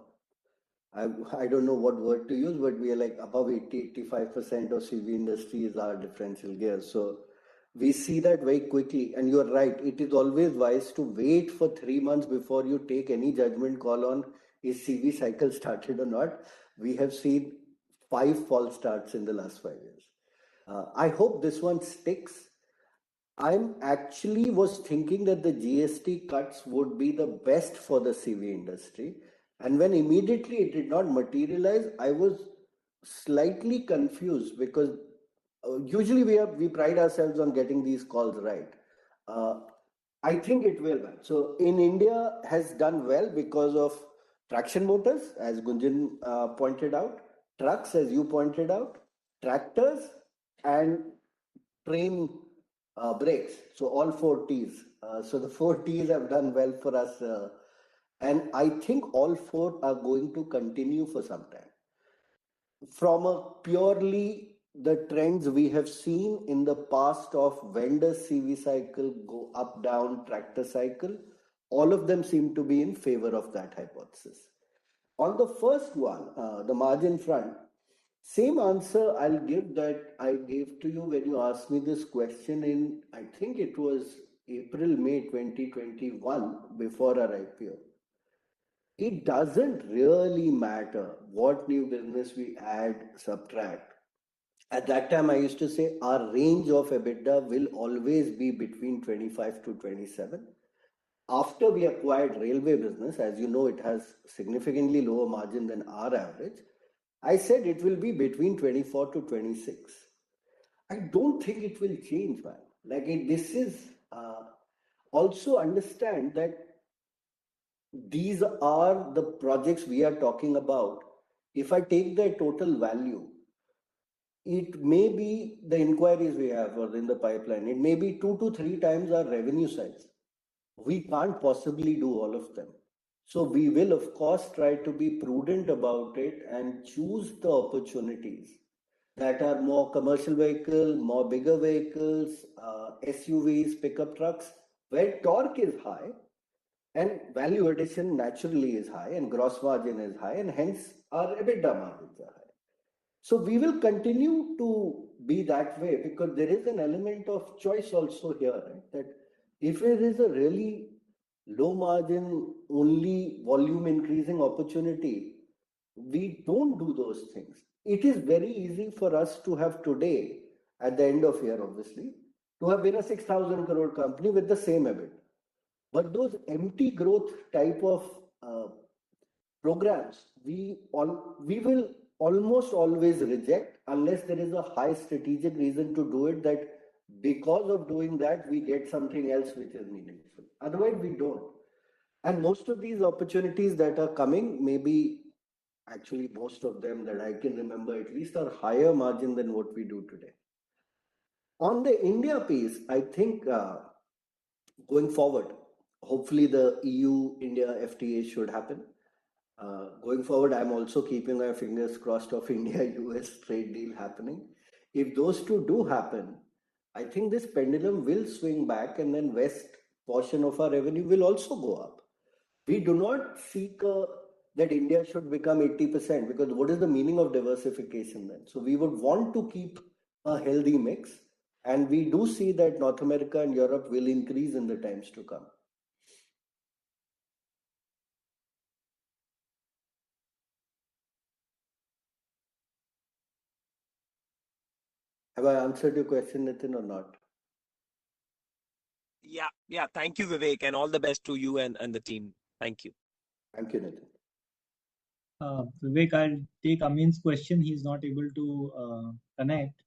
I don't know what word to use, but we are like above 85% of CV industry is our differential gears. So we see that very quickly. And you're right, it is always wise to wait for 3 months before you take any judgment call on is CV cycle started or not. We have seen 5 false starts in the last 5 years. I hope this one sticks. I'm actually was thinking that the GST cuts would be the best for the CV industry. And when immediately it did not materialize, I was slightly confused because usually we pride ourselves on getting these calls right. Uh, I think it will. So in India has done well because of traction motors, as Gunjan pointed out, trucks, as you pointed out, tractors, and train brakes. So all 4 T's. So the 4 T's have done well for us. And I think all four are going to continue for some time. From a purely the trends we have seen in the past of vendor CV cycle go up, down, tractor cycle, all of them seem to be in favor of that hypothesis. On the first one, the margin front, same answer I'll give that I gave to you when you asked me this question in, I think it was April, May 2021, before our IPO. It doesn't really matter what new business we add, subtract. At that time, I used to say our range of EBITDA will always be between 25 to 27. After we acquired railway business, as you know, it has significantly lower margin than our average. I said it will be between 24 to 26. I don't think it will change, man. This is also understand that these are the projects we are talking about. If I take their total value, it may be the inquiries we have or in the pipeline, it may be 2 to 3 times our revenue size. We can't possibly do all of them. So we will, of course, try to be prudent about it and choose the opportunities that are more commercial vehicle, more bigger vehicles, SUVs, pickup trucks, where torque is high and value addition naturally is high and gross margin is high and hence our EBITDA margins are high. So we will continue to be that way because there is an element of choice also here, right? That if it is a really low margin, only volume increasing opportunity, we don't do those things. It is very easy for us to have today, at the end of year, obviously, to have been a 6,000 crore company with the same EBIT. But those empty growth type of programs, we will almost always reject unless there is a high strategic reason to do it that because of doing that we get something else which is meaningful. Otherwise, we don't. And most of these opportunities that are coming, maybe actually most of them that I can remember at least, are higher margin than what we do today. On the India piece, I think going forward, hopefully the EU-India FTA should happen. Going forward, I'm also keeping my fingers crossed of India-US trade deal happening. If those two do happen, I think this pendulum will swing back, and then West portion of our revenue will also go up. We do not seek that India should become 80%, because what is the meaning of diversification then? So we would want to keep a healthy mix, and we do see that North America and Europe will increase in the times to come. Have I answered your question, Nitin, or not? Yeah. Thank you, Vivek, and all the best to you and the team. Thank you. Thank you, Nitin. Vivek, I'll take Amin's question. He's not able to connect.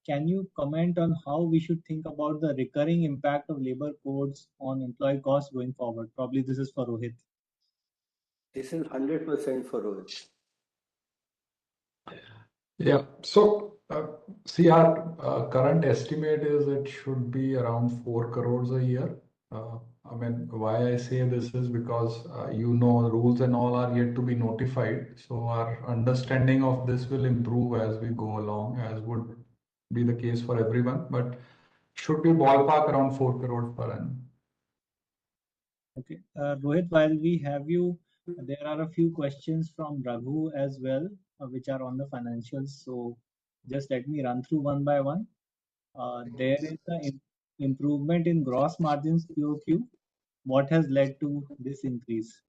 Can you comment on how we should think about the recurring impact of labor codes on employee costs going forward? Probably this is for Rohit. This is 100% for Rohit. Yeah. So, see, our current estimate is it should be around 4 crores a year. I mean, why I say this is because rules and all are yet to be notified. So our understanding of this will improve as we go along, as would be the case for everyone. But should be ballpark around 4 crores per annum. Okay. Rohit, while we have you, there are a few questions from Raghu as well, which are on the financials. So just let me run through one by one. There is an improvement in gross margins QOQ. What has led to this increase?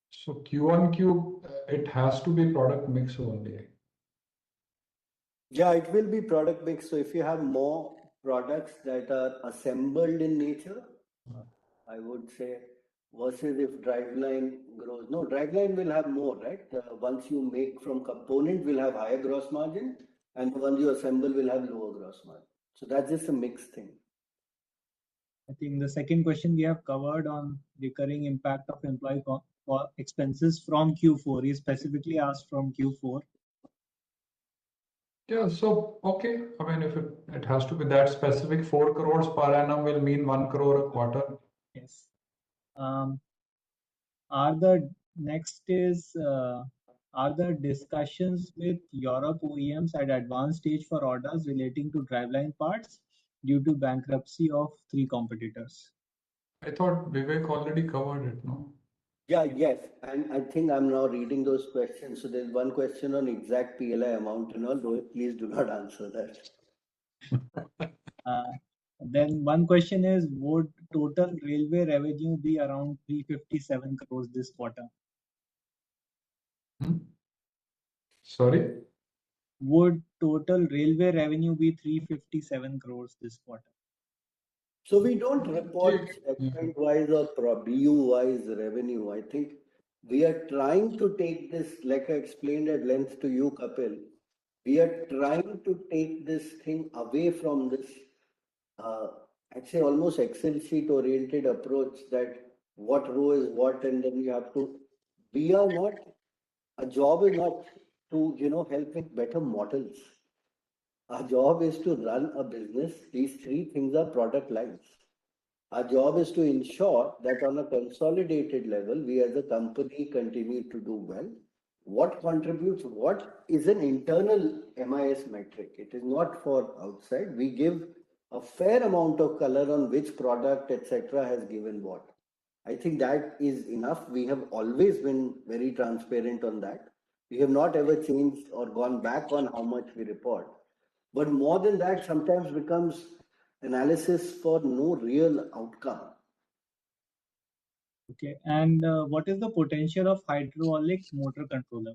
So Q on Q, it has to be product mix only. Yeah, it will be product mix. So if you have more products that are assembled in nature, I would say, versus if driveline grows. No, driveline will have more, right? Once you make from component will have higher gross margin, and the ones you assemble will have lower gross margin. So that's just a mixed thing. I think the second question we have covered on recurring impact of employee expenses from Q4. He specifically asked from Q4. Yeah, so okay. I mean, if it has to be that specific, 4 crores per annum will mean 1 crore a quarter. Yes. Are the discussions with Europe OEMs at advanced stage for orders relating to driveline parts due to bankruptcy of 3 competitors? I thought Vivek already covered it, no? Yeah, yes. And I think I'm now reading those questions. So there's one question on exact PLI amount and all. Rohit, please do not answer that. Then one question is, would total railway revenue be around 357 crores this quarter? Sorry? Would total railway revenue be 357 crores this quarter? So we don't report segment-wise or BU-wise revenue. I think we are trying to take this, like I explained at length to you, Kapil, we are trying to take this thing away from this, I'd say almost Excel sheet oriented approach that what row is what, and then you have to, we are not, a job is not to, help with better models. Our job is to run a business. These three things are product lines. Our job is to ensure that on a consolidated level, we as a company continue to do well. What contributes, what is an internal MIS metric? It is not for outside. We give a fair amount of color on which product, etc., has given what. I think that is enough. We have always been very transparent on that. We have not ever changed or gone back on how much we report. But more than that, sometimes becomes analysis for no real outcome. Okay, and what is the potential of hydraulic motor controller?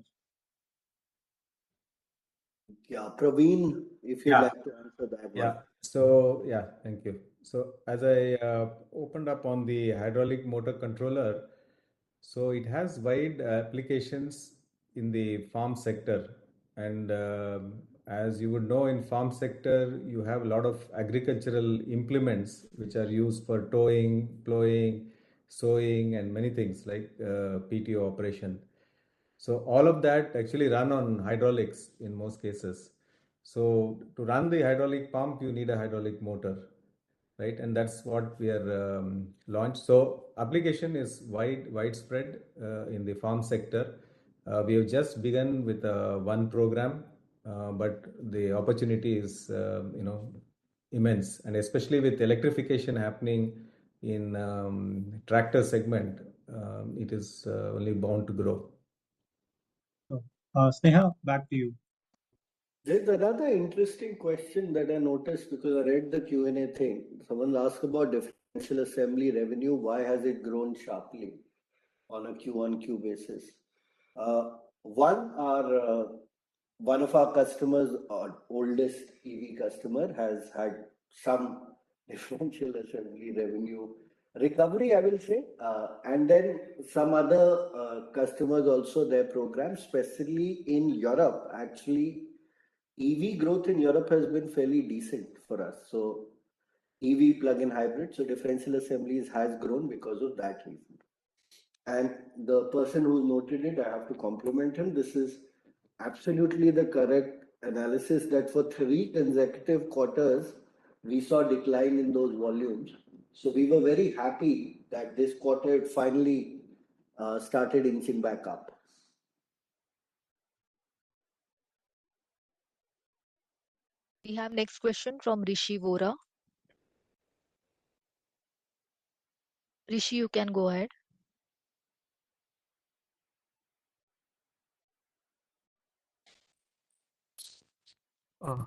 Yeah, Praveen, if you'd like to answer that one. So, thank you. So, as I opened up on the hydraulic motor controller, so it has wide applications in the farm sector, and As you would know, in farm sector, you have a lot of agricultural implements which are used for towing, plowing, sowing, and many things like PTO operation. So all of that actually run on hydraulics in most cases. So to run the hydraulic pump, you need a hydraulic motor, right? And that's what we are launched. So application is widespread in the farm sector. We have just begun with one program, but the opportunity is immense, and especially with electrification happening in tractor segment, it is only bound to grow. So, Sneha, back to you. There's another interesting question that I noticed because I read the Q&A thing. Someone asked about differential assembly revenue. Why has it grown sharply on a Q1Q basis? One of our customers, our oldest EV customer, has had some differential assembly revenue recovery, I will say. And then some other customers also, their programs, especially in Europe, actually EV growth in Europe has been fairly decent for us. So EV plug-in hybrid, so differential assemblies has grown because of that reason. And the person who noted it, I have to compliment him. This is absolutely the correct analysis that for 3 consecutive quarters, we saw decline in those volumes. So we were very happy that this quarter it finally started inching back up. We have next question from Rishi Vora. Rishi, you can go ahead.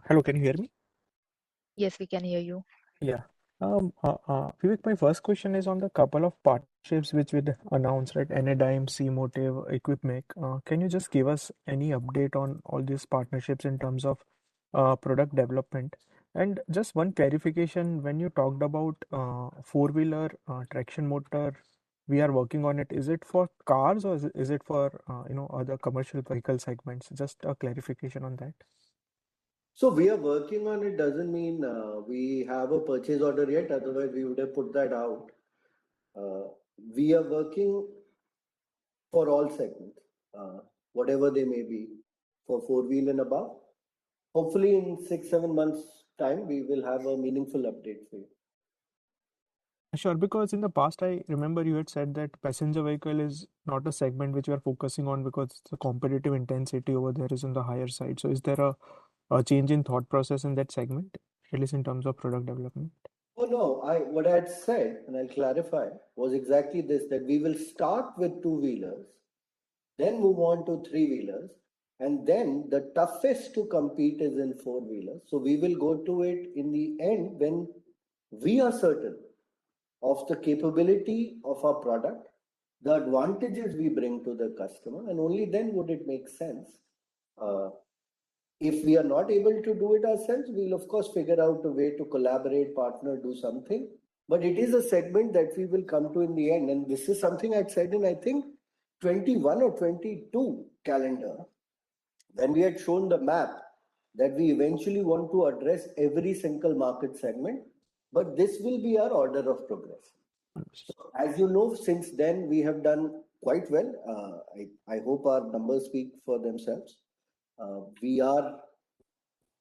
Hello, can you hear me? Yes, we can hear you. Yeah. Vivek, my first question is on the couple of partnerships which we announced, right? Anydyme, C-Motive, Equipmake. Can you just give us any update on all these partnerships in terms of product development? And just one clarification, when you talked about four-wheeler traction motor, we are working on it. Is it for cars or is it for other commercial vehicle segments? Just a clarification on that. So we are working on it doesn't mean we have a purchase order yet. Otherwise, we would have put that out. We are working for all segments, whatever they may be, for four-wheel and above. Hopefully, in 6-7 months' time, we will have a meaningful update for you. Sure, because in the past, I remember you had said that passenger vehicle is not a segment which you are focusing on because the competitive intensity over there is on the higher side. So is there a change in thought process in that segment, at least in terms of product development? Oh no, what I had said, and I'll clarify, was exactly this, that we will start with two-wheelers, then move on to three-wheelers, and then the toughest to compete is in four-wheelers. So we will go to it in the end when we are certain of the capability of our product, the advantages we bring to the customer, and only then would it make sense. If we are not able to do it ourselves, we'll of course figure out a way to collaborate, partner, do something. But it is a segment that we will come to in the end. And this is something I'd said in, I think, 21 or 22 calendar, when we had shown the map that we eventually want to address every single market segment. But this will be our order of progress. So, as you know, since then we have done quite well. I hope our numbers speak for themselves. We are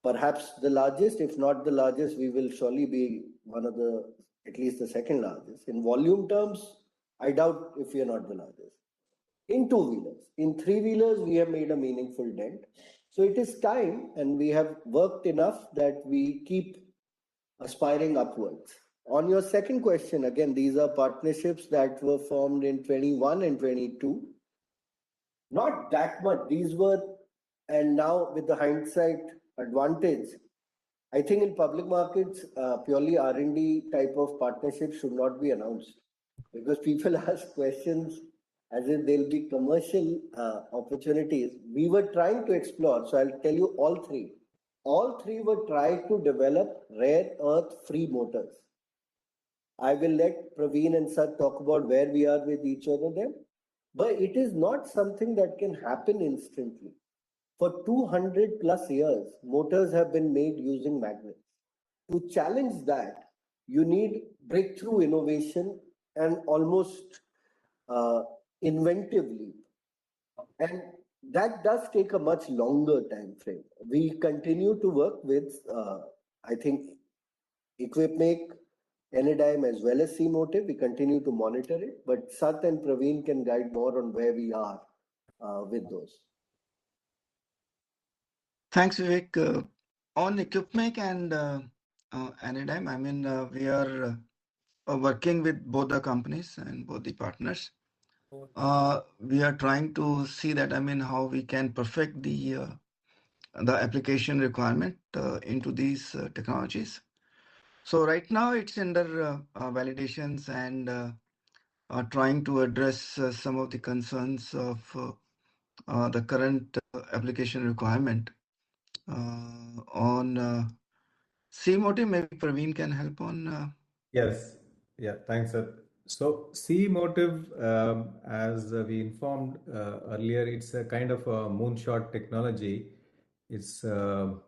perhaps the largest, if not the largest, we will surely be one of the, at least the second largest. In volume terms, I doubt if we are not the largest. In two-wheelers, in three-wheelers, we have made a meaningful dent. So it is time, and we have worked enough that we keep aspiring upwards. On your second question, again, these are partnerships that were formed in 21 and 22. Not that much. These were, and now with the hindsight advantage, I think in public markets, purely R&D type of partnerships should not be announced because people ask questions as if there'll be commercial opportunities. We were trying to explore. So I'll tell you all three. All three were trying to develop rare earth free motors. I will let Praveen and Sat talk about where we are with each other then. But it is not something that can happen instantly. For 200 plus years, motors have been made using magnets. To challenge that, you need breakthrough innovation and almost inventive leap. And that does take a much longer time frame. We continue to work with, I think, Equipmake, Anytime, as well as C-Motive. We continue to monitor it, but Sat and Praveen can guide more on where we are with those. Thanks, Vivek. On Equipmake and Anytime, I mean, we are working with both the companies and both the partners. We are trying to see that, I mean, how we can perfect the application requirement into these technologies. So right now it's under validations and trying to address some of the concerns of the current application requirement. On C-Motive, maybe Praveen can help on. Yes. Yeah. Thanks, sir. So C-Motive, as we informed earlier, it's a kind of a moonshot technology. It's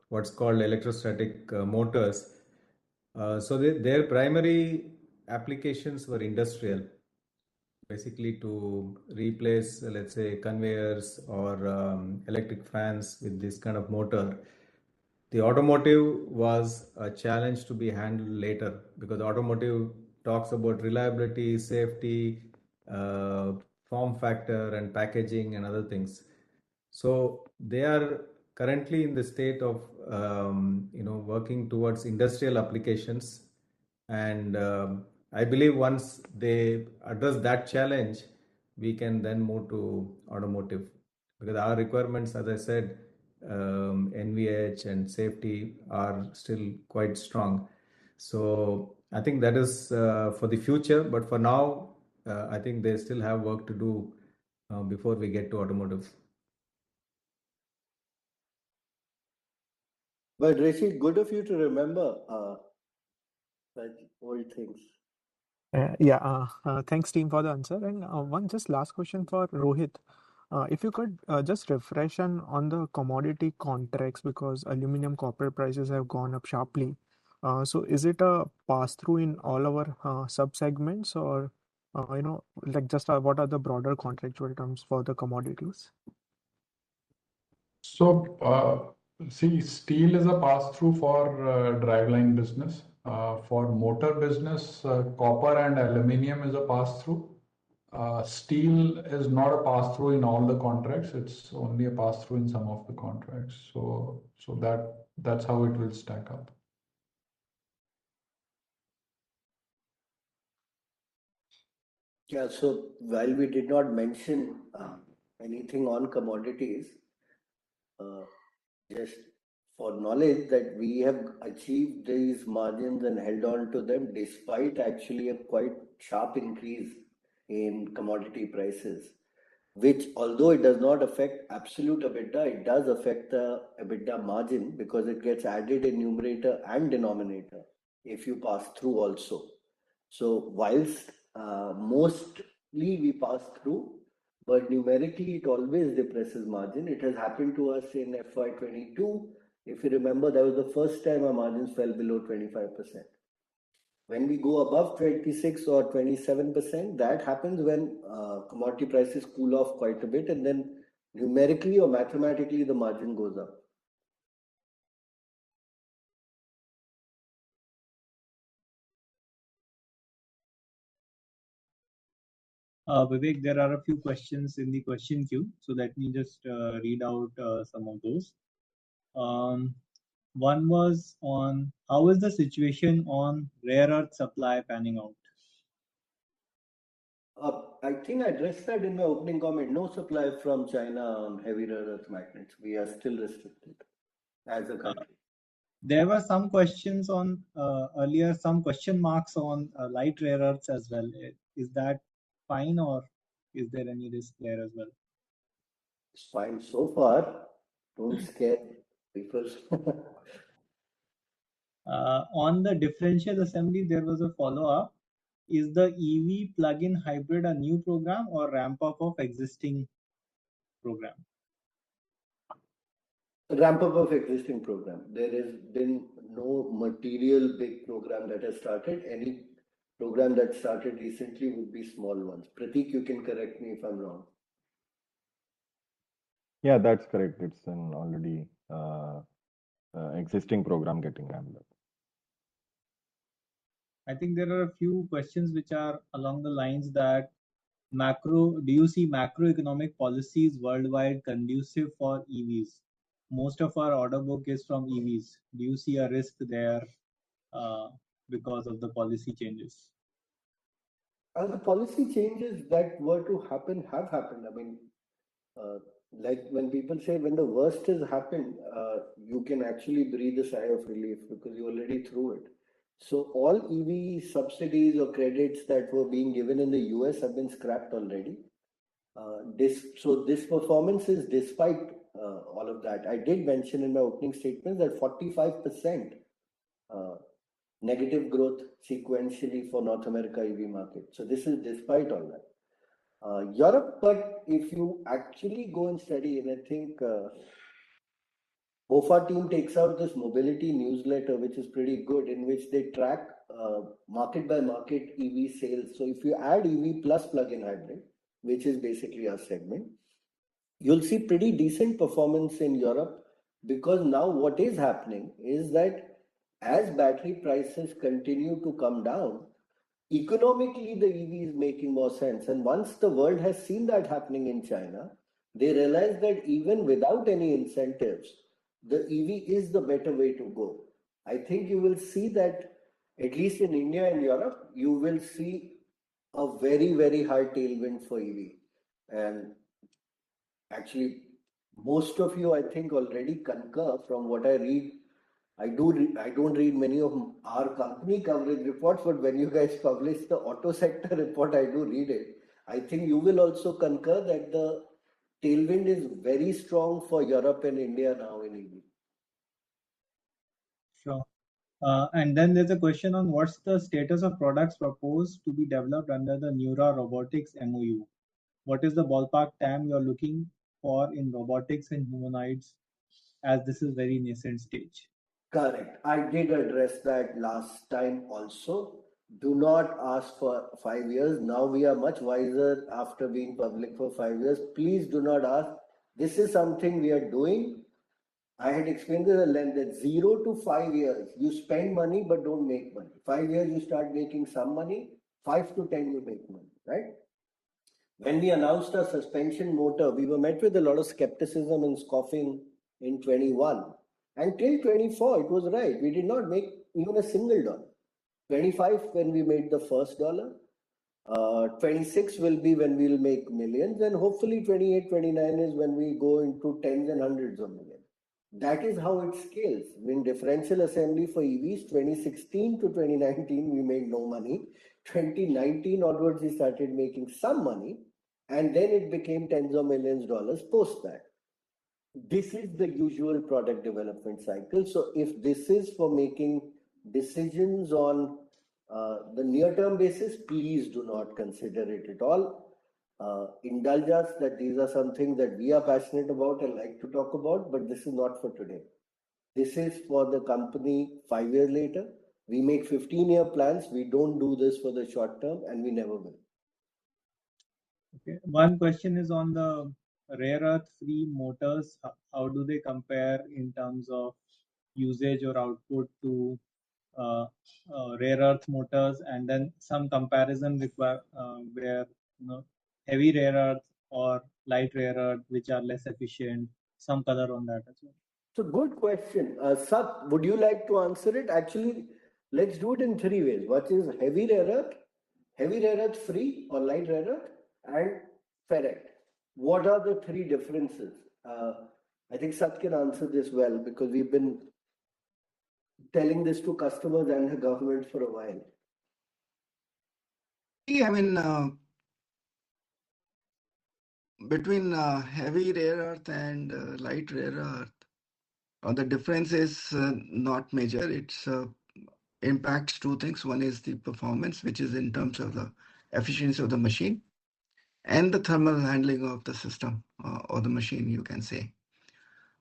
what's called electrostatic motors. So their primary applications were industrial, basically to replace, let's say, conveyors or electric fans with this kind of motor. The automotive was a challenge to be handled later because automotive talks about reliability, safety, form factor, and packaging and other things. So they are currently in the state of working towards industrial applications, and I believe once they address that challenge, we can then move to automotive because our requirements, as I said, NVH and safety are still quite strong. So I think that is for the future, but for now, I think they still have work to do before we get to automotive. But Rishi, good of you to remember such old things. Thanks team for the answer. And one just last question for Rohit. If you could just refresh on the commodity contracts because aluminum copper prices have gone up sharply. So is it a pass through in all our sub segments or like just what are the broader contractual terms for the commodities? So, see, steel is a pass-through for driveline business. For motor business, copper and aluminium is a pass-through. Steel is not a pass-through in all the contracts. It's only a pass-through in some of the contracts. So that's how it will stack up. Yeah, so while we did not mention anything on commodities, just for knowledge that we have achieved these margins and held on to them despite actually a quite sharp increase in commodity prices, which although it does not affect absolute EBITDA, it does affect the EBITDA margin because it gets added in numerator and denominator if you pass through also. So whilst mostly we pass through, but numerically it always depresses margin. It has happened to us in FY22. If you remember, that was the first time our margins fell below 25%. When we go above 26 or 27%, that happens when commodity prices cool off quite a bit, and then numerically or mathematically the margin goes up. Vivek, there are a few questions in the question queue, so let me just read out some of those. One was on how is the situation on rare earth supply panning out? I think I addressed that in my opening comment. No supply from China on heavy rare earth magnets. We are still restricted as a country. There were some questions on earlier, some question marks on light rare earths as well. Is that fine or is there any risk there as well? It's fine so far. Don't scare people. On the differential assembly, there was a follow-up. Is the EV plug-in hybrid a new program or ramp up of existing program? Ramp up of existing program. There has been no material big program that has started. Any program that started recently would be small ones. Prateek, you can correct me if I'm wrong. Yeah, that's correct. It's an already existing program getting ramped up. I think there are a few questions which are along the lines that do you see macroeconomic policies worldwide conducive for EVs? Most of our order book is from EVs. Do you see a risk there because of the policy changes? The policy changes that were to happen have happened. I mean, uh, like when people say when the worst has happened, you can actually breathe a sigh of relief because you're already through it. So all EV subsidies or credits that were being given in the US have been scrapped already. This performance is despite all of that. I did mention in my opening statement that 45% uh, negative growth sequentially for North America EV market. So this is despite all that. Europe, but if you actually go and study, and I think BOFA team takes out this mobility newsletter, which is pretty good, in which they track market by market EV sales. So if you add EV plus plug-in hybrid, which is basically our segment, you'll see pretty decent performance in Europe because now what is happening is that as battery prices continue to come down, economically the EV is making more sense. And once the world has seen that happening in China, they realize that even without any incentives, the EV is the better way to go. I think you will see that at least in India and Europe, you will see a very, very high tailwind for EV. And actually, most of you, I think, already concur from what I read. I don't read many of our company coverage reports, but when you guys publish the auto sector report, I do read it. I think you will also concur that the tailwind is very strong for Europe and India now in EV. Sure. And then there's a question on what's the status of products proposed to be developed under the Neura Robotics MOU? What is the ballpark TAM you're looking for in robotics and humanoids as this is very nascent stage? Correct. I did address that last time also. Do not ask for 5 years. Now we are much wiser after being public for 5 years. Please do not ask. This is something we are doing. I had explained this at length that 0 to 5 years, you spend money but don't make money. 5 years, you start making some money. 5 to 10, you make money, right? When we announced our suspension motor, we were met with a lot of skepticism and scoffing in 21. And till 24, it was right. We did not make even a single dollar. 25 when we made the first dollar. 26 will be when we'll make millions, and hopefully 28, 29 is when we go into tens and hundreds of millions. That is how it scales. In differential assembly for EVs, 2016 to 2019, we made no money. 2019 onwards, we started making some money, and then it became tens of millions dollars post that. This is the usual product development cycle. So if this is for making decisions on the near-term basis, please do not consider it at all. Indulge us that these are some things that we are passionate about and like to talk about, but this is not for today. This is for the company 5 years later. We make 15-year plans. We don't do this for the short term, and we never will. Okay. One question is on the rare earth free motors. How do they compare in terms of usage or output to rare earth motors, and then some comparison require where heavy rare earth or light rare earth which are less efficient. Some color on that as well. So good question. Sat, would you like to answer it? Actually, let's do it in three ways. What is heavy rare earth free or light rare earth, and ferrite? What are the three differences? I think Sat can answer this well because we've been telling this to customers and the government for a while. I mean, between heavy rare earth and light rare earth, the difference is not major. It's impacts two things. One is the performance, which is in terms of the efficiency of the machine, and the thermal handling of the system or the machine, you can say.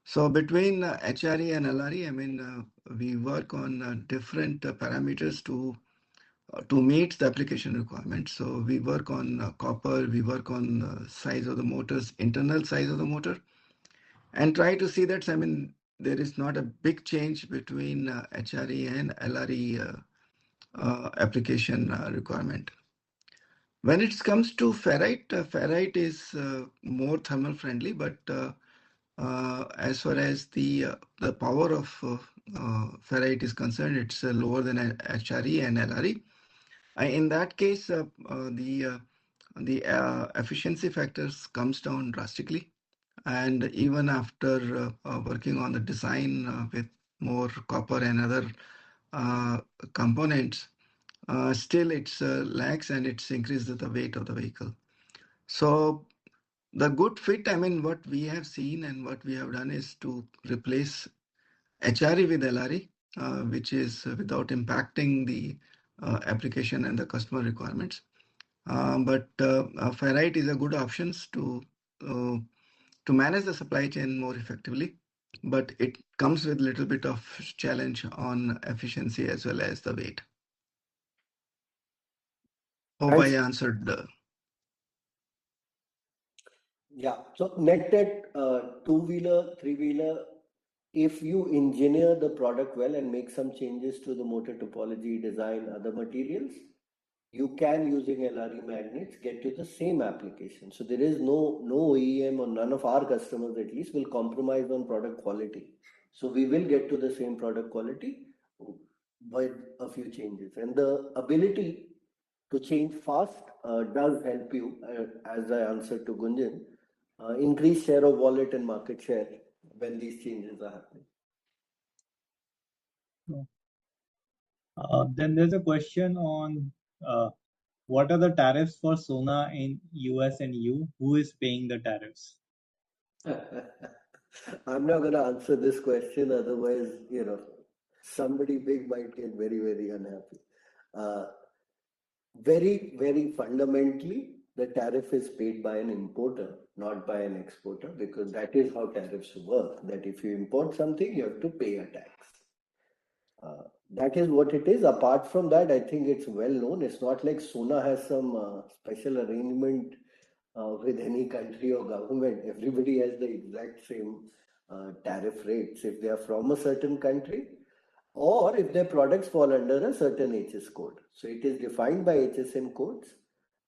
So between HRE and LRE, I mean, we work on different parameters to meet the application requirements. So we work on copper, we work on size of the motors, internal size of the motor, and try to see that, I mean, there is not a big change between HRE and LRE application requirement. When it comes to ferrite, ferrite is more thermal friendly, but as far as the power of ferrite is concerned, it's lower than HRE and LRE. In that case, the efficiency factors comes down drastically. And even after working on the design with more copper and other components, still it's lags and it's increased the weight of the vehicle. So the good fit, I mean, what we have seen and what we have done is to replace HRE with LRE, which is without impacting the application and the customer requirements. But ferrite is a good option to manage the supply chain more effectively. But it comes with a little bit of challenge on efficiency as well as the weight. Hope I Thanks. answered. Yeah. So net two-wheeler, three-wheeler, if you engineer the product well and make some changes to the motor topology, design, other materials, you can, using LRE magnets, get to the same application. So there is no OEM or none of our customers at least will compromise on product quality. So we will get to the same product quality with a few changes. And the ability to change fast does help you, as I answered to Gunjan, increase share of wallet and market share when these changes are happening. Then there's a question on what are the tariffs for Sona in US and EU? Who is paying the tariffs? I'm not going to answer this question, otherwise, somebody big might get very, very unhappy. Very, very fundamentally, the tariff is paid by an importer, not by an exporter, because that is how tariffs work. That if you import something, you have to pay a tax. That is what it is. Apart from that, I think it's well known. It's not like Sona has some special arrangement with any country or government. Everybody has the exact same tariff rates if they are from a certain country or if their products fall under a certain HS code. So it is defined by HSN codes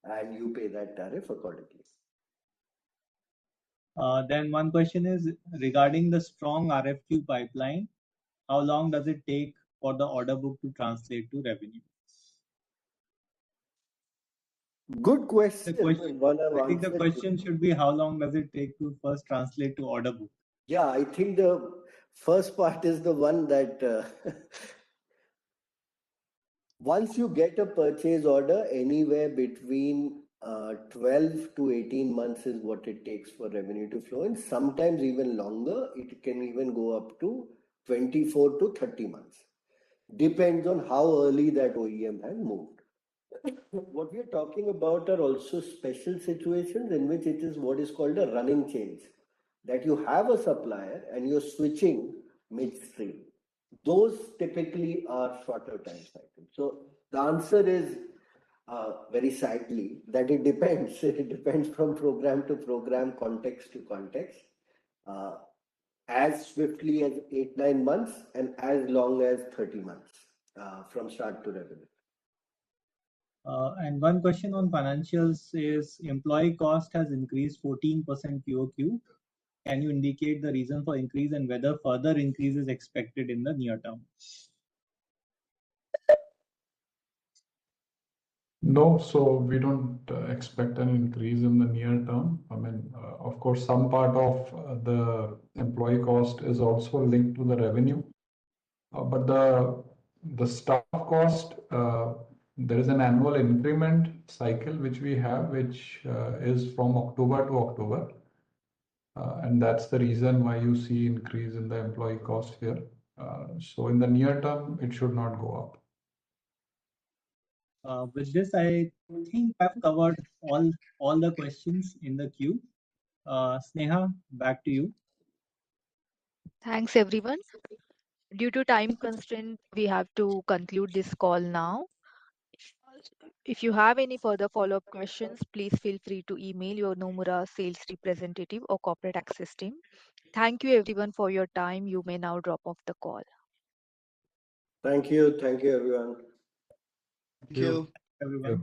and you pay that tariff accordingly. Then one question is regarding the strong RFQ pipeline. How long does it take for the order book to translate to revenue? Good question. I think the question should be how long does it take to first translate to order book? Yeah, I think the first part is the one that once you get a purchase order, anywhere between 12 to 18 months is what it takes for revenue to flow in. Sometimes even longer. It can even go up to 24 to 30 months. Depends on how early that OEM has moved. What we are talking about are also special situations in which it is what is called a running change. That you have a supplier and you're switching midstream. Those typically are shorter time cycles. So the answer is very sadly that it depends. It depends from program to program, context to context. As swiftly as 8-9 months and as long as 30 months from start to revenue. And one question on financials is employee cost has increased 14% QOQ. Can you indicate the reason for increase and whether further increase is expected in the near term? No, so we don't expect an increase in the near term. I mean, of course, some part of the employee cost is also linked to the revenue, but the staff cost, there is an annual increment cycle which we have, which is from October to October. And that's the reason why you see increase in the employee cost here. So in the near term, it should not go up. With this, I think I've covered all the questions in the queue. Sneha, back to you. Thanks, everyone. Due to time constraint, we have to conclude this call now. If you have any further follow-up questions, please feel free to email your Nomura sales representative or corporate access team. Thank you, everyone, for your time. You may now drop off the call. Thank you. Thank you, everyone. Thank you. Everyone.